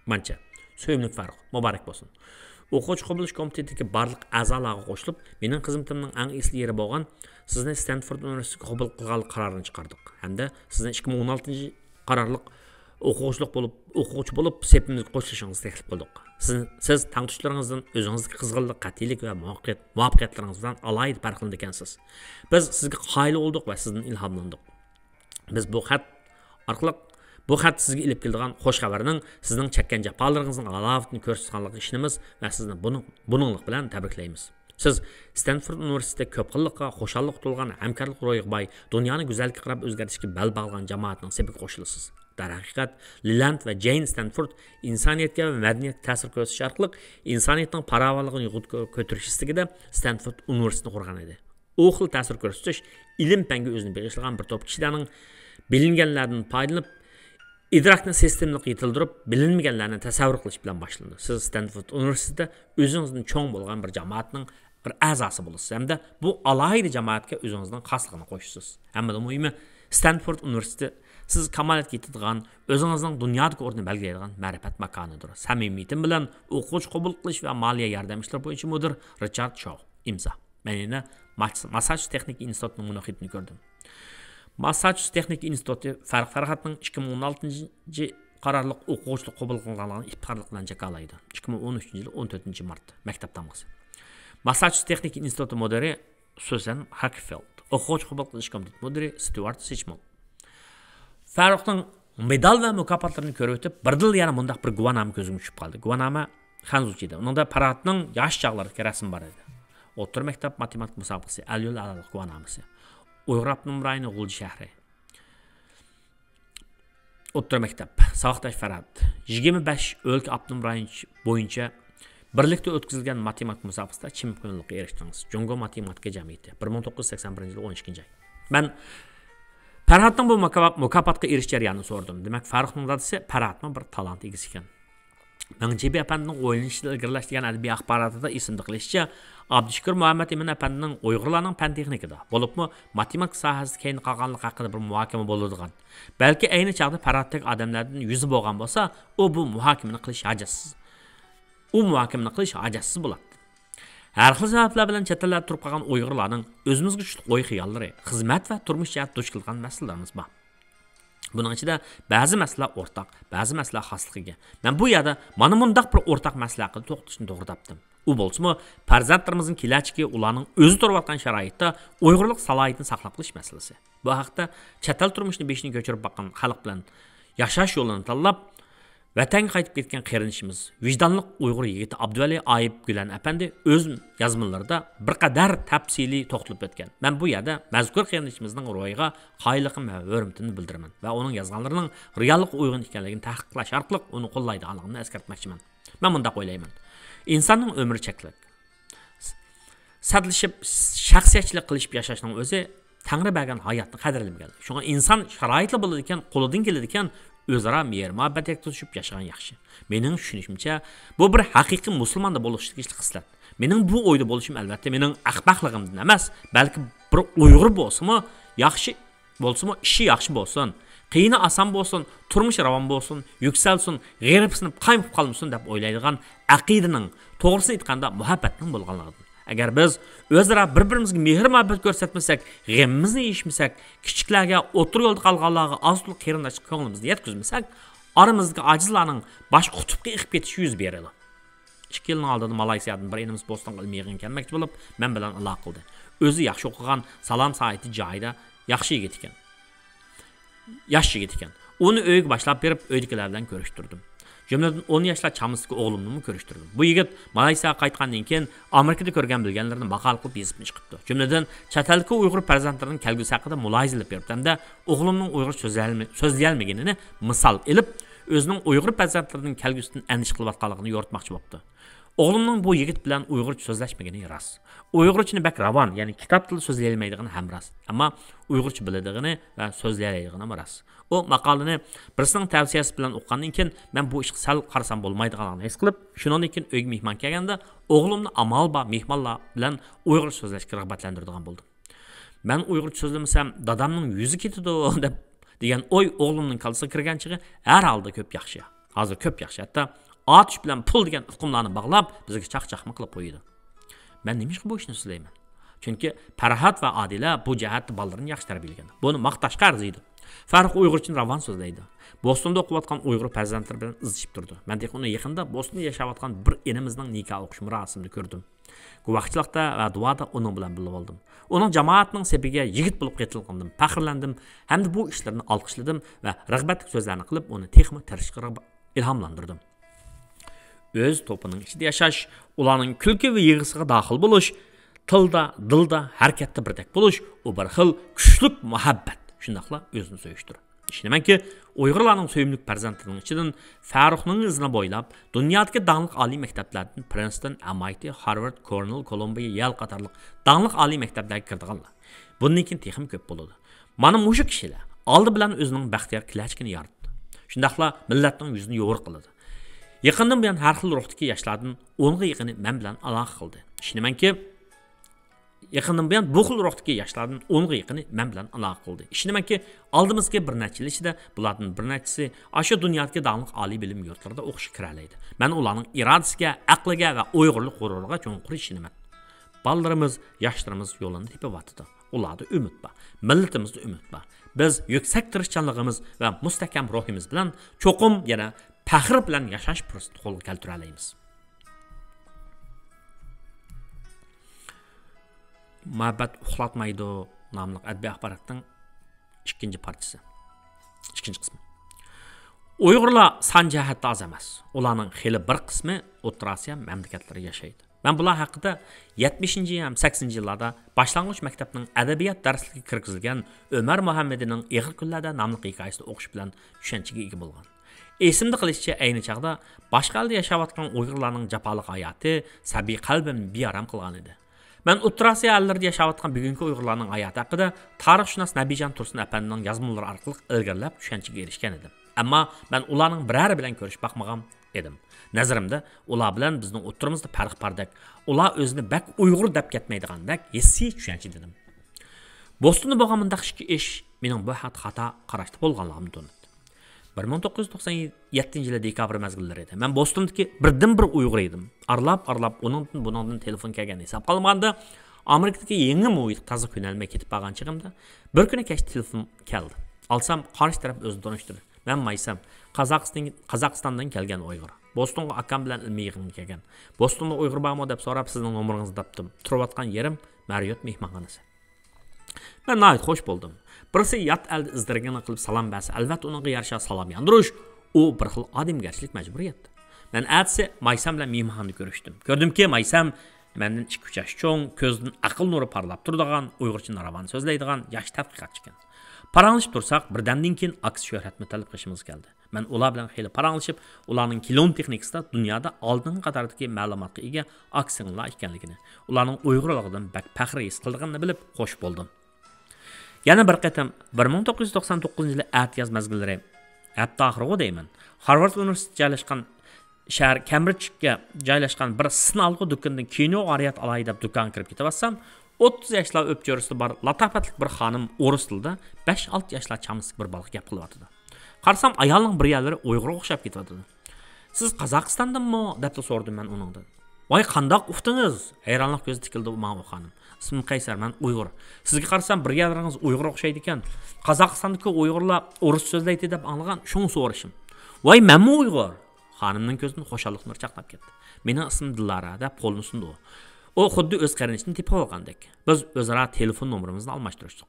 mancha. Söyümlük Farruq, mübarek olsun. O'quvchi qabul komitetidagi barliq a'zolarga qo'shilib, mening xizmatimning eng esli yeri bo'lgan sizni Stanford universitetiga qabul qilgan qarorini chiqardik. Hamda sizni 2016-qarorliq o'quvchi bo'lib sepimizga qo'shilishingizni taklif qildik. Siz tangtushlaringizdan o'zingizdagi qizg'inlik, qat'iylik va muvaffaqiyatlaringiz bilan alohida farqlangan ekansiz. Biz sizga qoyil bo'ldik va sizdan ilhomlandik. Biz bu xat sizga ilib keladigan xo'sh xabarning sizning chekkan jafolaringizning alovatini ko'rsatganligi ishimiz va sizni buninglik bilan tabriklaymiz. Siz Stanford universitetida ko'p xillikqa, xo'shallik to'lgan hamkorlik ro'yiga boy, dunyoni go'zallikka qarab o'zgarishga bel bog'lagan jamoatning sepiga qo'shilasiz. Darhaqiqat, Leland va Jane Stanford insoniyatga va madaniyatga ta'sir ko'rsatish orqali insoniyatning farovonligini ko'tarish istigida Stanford universitetini qurgan edi. U xil ta'sir ko'rsatish ilm-fanga o'zini bag'ishlagan bir to'p kishilarning bilinganlardan foydalanib idrokni sistemlik yetildirib, bilinmaganlarni tasavvur qilish bilan boshlandi. Siz Stanford universitetida o'zingizning cho'ng bo'lgan bir jamoatning bir a'zosi bo'lasiz hamda bu alohida jamoatga o'zingizning xosligini qo'shasiz. Hammadan muhimi Stanford universiteti siz kamolatga yetadigan, o'zingizning dunyodagi o'rnini belgilaydigan ma'rifat makonidir. Samimiyatim bilan o'quvchi qabul qilish va moliya yordam ishlari bo'yicha mudir Richard Shaw. Imzo. Men yana Massachusetts texnik institutining munohitini ko'rdim. Massachusetts texnik instituti Farhatning 2016-qarorliq o'quvchilik qabul qilinganligini iftorlik bilan jakalaydi. 2013-yil 14-mart maktab tamg'asi. Massachusetts texnik instituti mudiri Susan Hackfeld, o'quvchi qabul qilish komiteti mudiri Stuart Sichmon. Farruqning medal va mukofotlarini ko'rib o'tib, birdan yana mundaq bir guvohnoma ko'zimga tushib qoldi. Guvohnoma Xanzuchida. Unda Farruqning yosh chog'laridagi rasm bor edi. O'rta maktab matematik musobaqasi, al-yo'l alaliq guvohnomasi. Uyg'ur Abnum rayoni G'ulji shahri. O'rta maktab, Sog'tash Farhod. 25 o'lka Abnum rayoni bo'yicha birlikda o'tkazilgan matematik musobaqasida chempionlikka erishdingiz. Jungo matematika jamiyati 1981-yil 12-oy. Men Farhodning bu mukofotga erishish jarayonini so'rdim. Demak, Farruqning dadasi Farhodning bir talant egasi ekan. Mangjibi apandining o'ylanishida ilgirlashgan adabiy axborotida esimda qilishicha, Abdushukur Muhammad Emin apandining Uyg'urlarning fan texnikida, bo'libmi matematik sohasida keyin qolganlik haqida bir muhokama bo'ladigan. Balki ayni chaqda Farhoddek odamlardan yuzi bo'lgan bo'lsa, u bu muhokamani qilish ajoysiz bo'ladi. Har xil sabablar bilan chet ellarda turib qolgan Uyg'urlarning o'zimizga kuchli o'y xiyollari, xizmat va turmush jihat duch kelgan masalalarimiz bor. Buning ichida ba'zi masalalar o'rtaq, ba'zi masalalar xosligiga. Men bu yerda mana bundaq bir o'rtaq masala haqida to'xtalishni to'g'ri topdim. U bo'lsa-mu, farzandlarimizning kelajagi ularning o'zi turayotgan sharoitda Uyg'urlik salohiyatini saqlab qolish masalasi. Bu haqda chet el turmushini beshini ko'chirib boqqan xalq bilan yashash yo'lini tanlab vatanga qaytib ketgan qarinishimiz, vijdonli Uyg'ur yigiti Abduvali Ayib Gulan apandi o'z yozmalarida bir qadar tafsiliy to'xtalib o'tgan. Men bu yerda mazkur qarinishimizning ro'yiga qoyilligim va hurmatini bildiraman va uning yozganlarining reallik uyg'un ekanligini tahqiqlash orqali uni qo'llaydiganligini eskartmoqchiman. Men bunda o'ylayman. Insonning umri cheklik. Sadlashib shaxsiyatchilik qilib yashashning o'zi Tangri bergan hayotni qadrlamagan. Shunga inson sharoitli bo'ladi ekan, qo'lidan keladi ekan, o'zaro mehr-muhabbatga tutishib yashagan yaxshi. Mening tushunishimcha, bu bir haqiqiy musulmonda bo'lishlik xislat. Mening bu o'yda bo'lishim albatta mening axbaqligimdan emas, balki bir Uyg'ur bo'lsa-mu, yaxshi bo'lsa-mu, ishi yaxshi bo'lsin, qiyini oson bo'lsin, turmush ravon bo'lsin, yuksalsin, g'iribsinib qaymib qolmasin deb o'ylaydigan aqidaning, to'g'risi aytganda muhabbatning bo'lganligidir. Agar biz o'zaro bir-birimizga mehr-muhabbat ko'rsatmasak, g'amimizni yeyishmasak, kichiklarga o'tir yo'lda qolganlarga ozliq qarindoshlik ko'nglimizni yetkazmasak, oramizdagi ojizlarning bosh qutubga iqib ketishi yuz beradi. 2 yilning oldida Malayziyadan bir inimiz Bostonga ilmiy yig'in kelmoqchi bo'lib, men bilan aloqa qildi. O'zi yaxshi o'qigan, salom saati joyida yaxshi yigit ekan. Uni uyga boshlab berib, uydagilar bilan ko'rishtirdim. Jumladan 10 yoshli chamizlik o'g'limni ko'rishtirdim. Bu yigit Malayziyaga qaytgandan keyin Amerikada ko'rgan bilganlarini maqol qilib yozib chiqibdi. Jumladan chet elga Uyg'ur farzandlarining kelgusi haqida mulohaza berib, hamda o'g'limning Uyg'ur so'zlayolmaganini misol olib, o'zining Uyg'ur farzandlarining kelgusidan andish qilayotganligini yoritmoqchi bo'libdi. O'g'limning bu yigit bilan Uyg'urcha so'zlashmagani rost. Uyg'urchani bak ravon, ya'ni kitob tili so'zlay olmaydigani ham rost. Ammo Uyg'urcha biladiganini va so'zlay oladiganini ham rost. O maqolani birisining tavsiyasi bilan o'qigandan keyin men bu ishga sal qarasam bo'lmaydiganligini his qilib, shundan keyin uyga mehmon kelganda o'g'limni amal ba mehmonlar bilan Uyg'ur so'zlashga rag'batlantiradigan bo'ldim. Men Uyg'urcha so'zlamasam dadamning yuzi ketadi deb degan o'y o'g'limning kalsiga kirganchiga har holda ko'p yaxshi. Hozir ko'p yaxshi. Hatto atish bilan pul degan hukmlarni bog'lab bizga chaqchaqma qilib qo'ydi. Men nima ish bu ishni so'zlayman? Chunki Farhat va Adila bu jihatda bolalarni yaxshi tarbiyalagan. Buni maqtashga arziydi. Farq Uyg'urchani ravon so'zlaydi. Bostonda o'qiyotgan Uyg'ur farzandlar bilan izishib turdi. Men uni yaqinda Bostonda yashayotgan bir enimizning nikoh o'qish marosimini ko'rdim. Guvohchilikda va duoda uning bilan birga bo'ldim. Uning jamoatning sepiga yigit bo'lib ketilgandim, faxrlandim, hamda bu ishlarni olqishladim va rag'batli so'zlarni qilib, uni texmi tirishqirib ilhomlantirdim. Öz to'pining ichida yashash, ularning kulki va yig'isiga daxil bo'lish, tilda, dilda, harakatda birdek bo'lish, u bir xil kuchli muhabbat. Shundaqla o'zini so'yishdir. Ishonamanki, Uyg'urlarning so'yimlik farzandlarining ichidan Farruxning izini bo'ylab, dunyodagi danglik oliy maktablardan Princeton, MIT, Harvard, Cornell, Columbia, Yale qatorliq danglik oliy maktablarga kirdiganlar. Bundan keyin texim ko'p bo'ladi. Mana mushu kishilar oldi bilan o'zining baxtiyor klachkini yaratdi. Shundaqla millatning yuzini yo'g'ir qiladi. Yaqindan buyon har xil ruhdagi yoshlardan 10 ga yaqini men bilan aloqa qildi. Ishonamanki, yaqindan buyon bu xil ruhdagi yoshlardan 10 ga yaqini men bilan aloqa qildi. Ishonamanki, oldimizga bir necha yil ichida bulardan bir nechasi o'sha dunyodagi danglik oliy bilim yurtlarida o'qishga kira oladi. Men ularning irodasiga, aqliga va Uyg'urlik g'ururiga cho'nqur ishonaman. Bolalarimiz, yoshlarimiz yo'lini tepayotdi. Ularda umid bor. Millatimizda umid bor. Biz yuksak tirishchanligimiz va mustahkam ruhimiz bilan cho'qim yana faxr bilan yashash fursatini qo'lga keltira olamiz. Muhabbat uxlatmaydi nomli adbiy axborotning ikkinchi partiyasi. Ikkinchi qismi. Uyg'urlar son jihatda oz emas. Ularning xili bir qismi O'rta Osiyo mamlakatlarida yashaydi. Men bular haqida 70-chi ham 80-yillarda boshlang'ich maktabning adabiyot darslariga kirgizilgan Ömer Muhammedining Eg'ir kunlarda nomli hikoyasini o'qish bilan tushunchaga ega bo'lgan. Esimda qilishcha ayni chaqda boshqa elda yashayotgan Uyg'urlarning jafoliq hayoti sabiy qalbimni bearam qilgan edi. Men O'rta Osiyo ellarida yashayotgan bugungi Uyg'urlarning hayoti haqida tarixshunos Nabijon Tursun apanning yozmalari orqali ilgirlab tushunchaga erishgan edim. Ammo men ularning birari bilan ko'rish baqmagan edim. Nazarimda ular bilan bizning o'ttirimizda farq bardak. Ular o'zini bak Uyg'ur deb ketmaydigandek hissiy tushuncha dedim. Bostonda bo'lgan bunday ish mening bu xato qarashda bo'lganligimni tunib. 1997-yil dekabr mezgillari edi. Men Bostondagi birdan-bir Uyg'ur edim. Arlab buningdan telefon kelgan hisob qilmaganda Amerikadagi yangi muhit toza ko'nalmay ketib qolgan chig'imda bir kuni kech telefon keldi. Alsam qarshi taraf o'zini tanishtirdi. Men Maysam, Qozog'istondan kelgan Uyg'ur. Bostonga akam bilan ilmiy yig'inga kelgan. Bostonda Uyg'ur bormi deb so'rab sizning nomeringizni topdim. Turayotgan yerim Marriott mehmonxonasi. Men nayt xo'sh bo'ldim. Birisi yat elda izdirgani qilib salom bersa, albatta uningga yarasha salom yandirish, u bir xil odamgarchilik majburiyat. Men atsi Maysam bilan mehmonxonada ko'rishdim. Ko'rdimki, Maysam mendan 2-3 yosh cho'ng, ko'zidan aql nuri parlab turadigan, Uyg'urcha ravon so'zlaydigan yosh tadqiqotchi ekan. Paranglashib tursak, birdamdan keyin aks shuhratni talab qilishimiz keldi. Men ular bilan xeyli paranglashib, ularning kilon texnikasida dunyoda oldingi qatordagi ma'lumotga ega aksiyonlar ekanligini, ularning Uyg'urligidan bak faxr his qilganini bilib xo'sh bo'ldim. Yana bir qatam 1999-yil atiyaz mezgillari, hatto oxirgi deyman, Harvard universiteti joylashgan shahar Cambridgega joylashgan bir sinalg'i do'kondan kino oriyat olay deb do'kon kirib ketayotsam, 30 yoshlar o'pchorisi bor latofatli bir xonim o'ris tilida 5-6 yoshlar chamsiz bir bola gap qilyapti. Qarasam ayolning bir yerlari Uyg'urga o'xshab ketyapti. Siz Qozog'istondanmi deb so'radim men uningdan. Voy qandoq ufdingiz? Hayronlik ko'zi tikildi men u xonim. Ismim Qaysar, men Uyg'ur. Sizga qarasam bir yerlaringiz Uyg'urga o'xshaydi ekan. Qozog'istondagi Uyg'urlar o'ris so'zlaydi deb anglagan, shuni so'rashim. Voy menmi Uyg'ur? Xonimning ko'zidan xo'shallik nur chaqnab ketdi. Mening ismim Dillara deb qo'lini sundi. O xuddi o'z qarinishini tepib olgandek. Biz o'zaro telefon nomerimizni almashtirdik.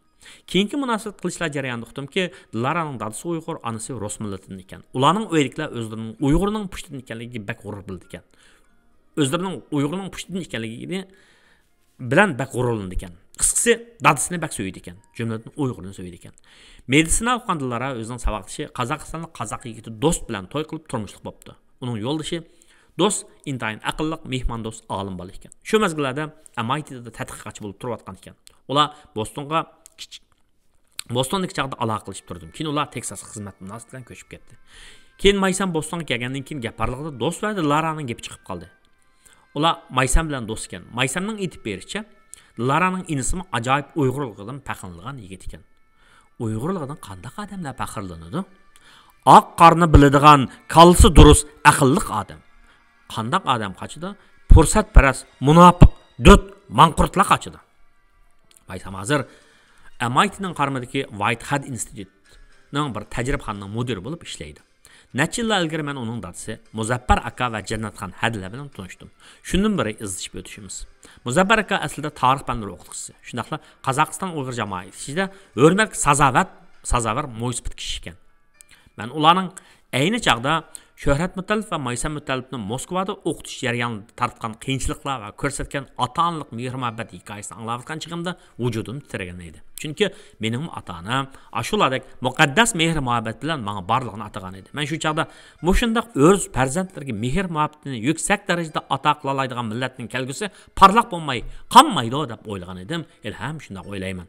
Keyingi munosabat qilishlar jarayonida uqdimki, Dilaraning dadasi Uyg'ur, onasi Rus millatidan ekan. Ularning o'yliklar o'zlarining Uyg'urning pushtidan ekanligiga bak g'urur bildi ekan. O'zlarining Uyg'urning pushtidan ekanligini bilan bak g'ururlandi ekan. Qısqası dadısını bak söyledi ekan. Cümleden Uyg'urni söyledi ekan. Meditsina o'qiganlar o'zining saboqdashi Qozog'istonlik qozoq yigiti do'st bilan to'y qilib turmushlik bo'libdi. Uning yo'ldoshi do'st intayin aqlliq, mehmondo'st olim bola ekan. Shu mezgillarda MIT'da tadqiqotchi bo'lib turayotgan ekan. Ular Bostondagi chaqda aloqa qilishib turdim. Keyin ular Teksas xizmat munosabati bilan ko'chib ketdi. Keyin Maysam Bostonga kelgandan keyin gapirlig'ida do'st va Laraning gapi chiqib qoldi. Ular Maysam bilan do'st ekan. Maysamning aytib berishicha, Laraning inisimi ajoyib Uyg'urligidan faxrlangan yigit ekan. Uyg'urligidan qanday odamlar faxrlanadi? Oq qorni biladigan, kalsi durust, aqlli odam. Qanday odam qachida? Fursatparast, munofiq, dot, manqurtlar qachida. Maysam hozir MIT'ning qaramidagi Whitehead Institute'ning bir tajribaxonaning mudiri bo'lib ishlaydi. Necha yillar ilgari men uning dadasi Muzaffar aka va Jannatxon Hadlar bilan tanishdim. Shundan beri izlashib o'tishimiz. Muzaffar aka aslida tarix fanlari o'qituvchisi. Shundaqla Qozog'iston Uyg'ur jamoati ichida hurmat sazavar mo'ysbit kishi ekan. Men ularning ayni chaqda Shuhrat Mutalif va Maysam Mutalifning Moskvada o'qitish jarayonida tortgan qiyinchiliklar va ko'rsatgan ota-onalik mehr-muhabbat hikoyasini anglayotgan chig'imda vujudim titragan edi. Chunki mening ota-onam ashuladek muqaddas mehr-muhabbat bilan menga barlig'ini atagan edi. Men shu chaqda mushundaq o'z farzandlariga mehr-muhabbatni yuksak darajada ato qila oladigan millatning kelgusi parlaq bo'lmay qolmaydi deb o'ylagan edim. Ham shunday o'ylayman.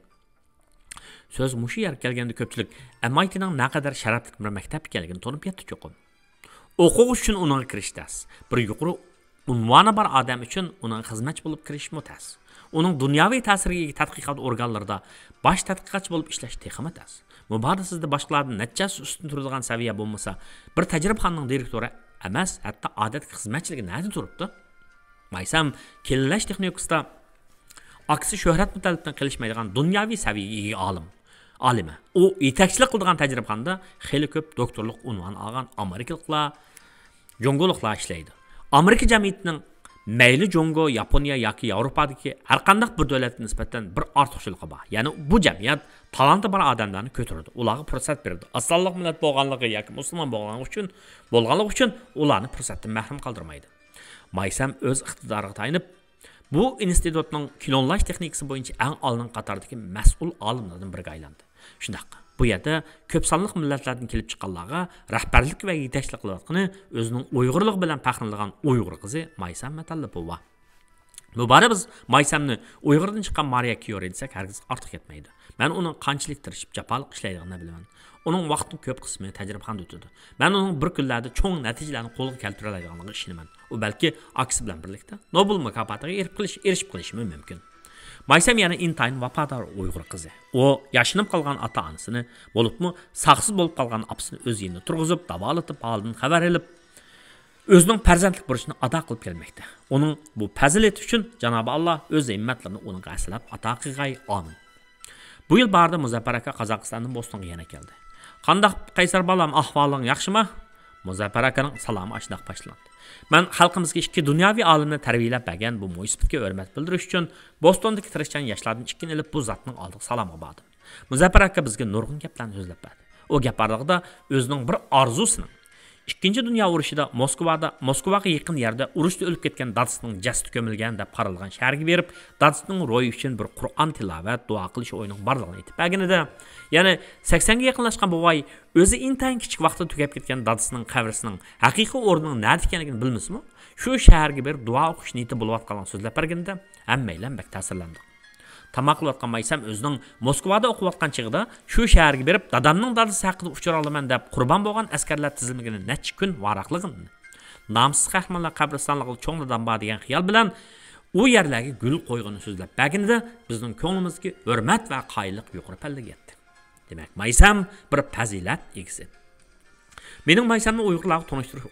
Söz mushu yer kelganda ko'pchilik MIT'ning naqadar sharafli bir maktab ekanligini to'nib yetdi cho'qim. O'quv uchun uning kirishdas. Bir yuqori unvoni bor odam uchun uning xizmatchi bo'lib kirish mutas. Uning dunyoviy ta'siriga tadqiqot organlarida bosh tadqiqotchi bo'lib ishlash texmatas. Mubodo sizda boshqalardan natchasi ustun turadigan saviya bo'lmasa, bir tajribaxonaning direktori emas, hatto odatga xizmatchiligi nada turibdi. Maysam kelinlash texnikasida aksi Shuhrat Mutalifdan qilishmaydigan dunyoviy saviyaga olima. U yetakchilik qilgan tajribaxonada xeyli ko'p doktorlik unvoni olgan Amerikaliklar, Jongoliklar ishlaydi. Amerika jamiyatining mayli Jongo, Yaponiya yoki Yevropadagi har qanday bir davlatga nisbatan bir ortiqchiligi bor. Ya'ni bu jamiyat talanti bor odamlarni ko'taradi, ularga fursat beradi. Asonlik millat bo'lganligi yoki musulmon bo'lganligi uchun ularni fursatdan mahrum qoldirmaydi. Maysam o'z iqtidoriga tayanib bu institutning kilonlash texnikasi bo'yicha eng oldin qatordagi mas'ul olimlardan biriga aylandi. Shundaq. Bu yerda ko'p sonli millatlardan kelib chiqqanlarga rahbarlik va yetakchilik qilayotgani o'zining Uyg'urligi bilan faxrlangan Uyg'ur qizi Maysam Matallipova. Mubodo biz Maysamni Uyg'urdan chiqqan Mariya Kiyori desak hargiz ortiq ketmaydi. Men uning qanchalik tirishib jafolik ishlaydiganini bilaman. Uning vaqtining ko'p qismini tajribaxonada o'tdi. Men uning bir kunlarda cho'ng natijalarni qo'lga keltira oladiganligiga ishonaman. U balki aksi bilan birlikda Nobel mukofotiga erishib qolishi mumkin. Maysam yana intayin vafodor Uyg'ur qizi. U yashinib qolgan ota-onasini, bo'libmi saqsiz bo'lib qolgan opasini o'z yerida turg'izib, davolatib, holidan xabar olib, o'zining farzandlik burchini ado qilib kelmoqda. Uning bu fazilati uchun Janobi Alloh o'z ne'matlarini uning aslab ato qilg'ay. Amin. Bu yil barda Muzaffar aka Qozog'istondan Bostonga yana keldi. Qandaq qaysar bolam, ahvoling yaxshimi? Muzaffar akaning salomi ashnaq boshlandi. Men xalqimizga ikki dunyoviy olimni tarbiyalab bergan bu mo'ysbitga hurmat bildirish uchun Bostondagi tirishchan yoshlardan ikkin ilib bu zotning oldiga salom oldim. Muzaffar aka bizga nurg'un gaplarni so'zlab berdi. O gaplarida o'zining bir orzusini Ikkinchi dunyo urushida Moskvaga yaqin yerda urushda o'lib ketgan dadasining jasadi ko'milgan deb qaralgan shaharga berib, dadasining ro'yi uchun bir Qur'on tilovat, duo qilish o'yinining borlig'ini aytib berganida, ya'ni 80 ga yaqinlashgan bo'g'ay o'zi intayin kichik vaqtda tugab ketgan dadasining qabrisining haqiqiy o'rnining nada ekanligini bilmasmi? Shu shaharga berib duo o'qish niyati bo'layotgan so'zlab berganda hammaylar bak ta'sirlandi. Tamoq qilayotgan Maysam o'zining Moskvada o'qiyotgan chig'ida shu shaharga berib dadamning dadasi haqida uchra olaman deb qurbon bo'lgan askarlar tizimiga necha kun varaqlig'ini nomsiz qahramonlar qabristonligi cho'ngladan bor degan xiyol bilan u yerlarga gul qo'yg'ini so'zlab berganida bizning ko'nglimizga hurmat va qoyillik yuqori pallaga yetdi. Demak, Maysam bir fazilat egisi. Mening Maysamni Uyg'urlarga tanishtirish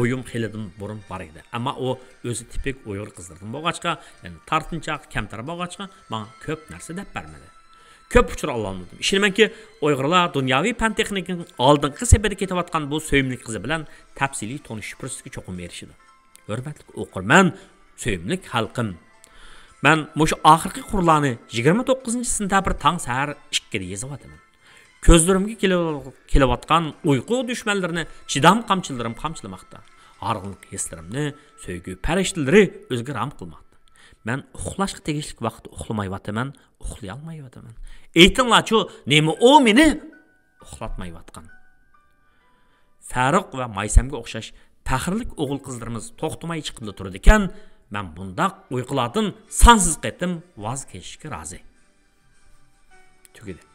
o'yim xelidan burun bor edi. Ammo u o'zi tipik Uyg'ur qizlardan bo'lg'achqa, ya'ni tartinchoq, kamtar bo'lg'achqa, menga ko'p narsa deb bermadi. Ko'p uchra ololmadim. Ishonamanki, Uyg'urlar dunyoviy fan texnikaning oldingi safida ketayotgan bu sevimli qizi bilan tafsiliy tanishish fursatiga cho'qim berishdi. Hurmatli o'qirman, sevimli xalqim. Men mush oxirgi qurlarni 29-sentabr tong sahar 2 ga yozyapman. Ko'zlarimga kelayotgan uyqu dushmanlarini chidam qamchilamoqda. Arg'inlik hislarimni, so'ygu farishtalari o'ziga ram qilmoqda. Men uxlashga tegishli vaqtda uxlamayapman, uxlay olmayapman. Aytinglarchi, nima o meni uxlatmayotgan? Farruq va Maysamga o'xshash faxrlik o'g'il qizlarimiz to'xtamay chiqib turadi ekan, men bundaq uyqulardan sansiz qatim voz kechishga rozi. Tugadi.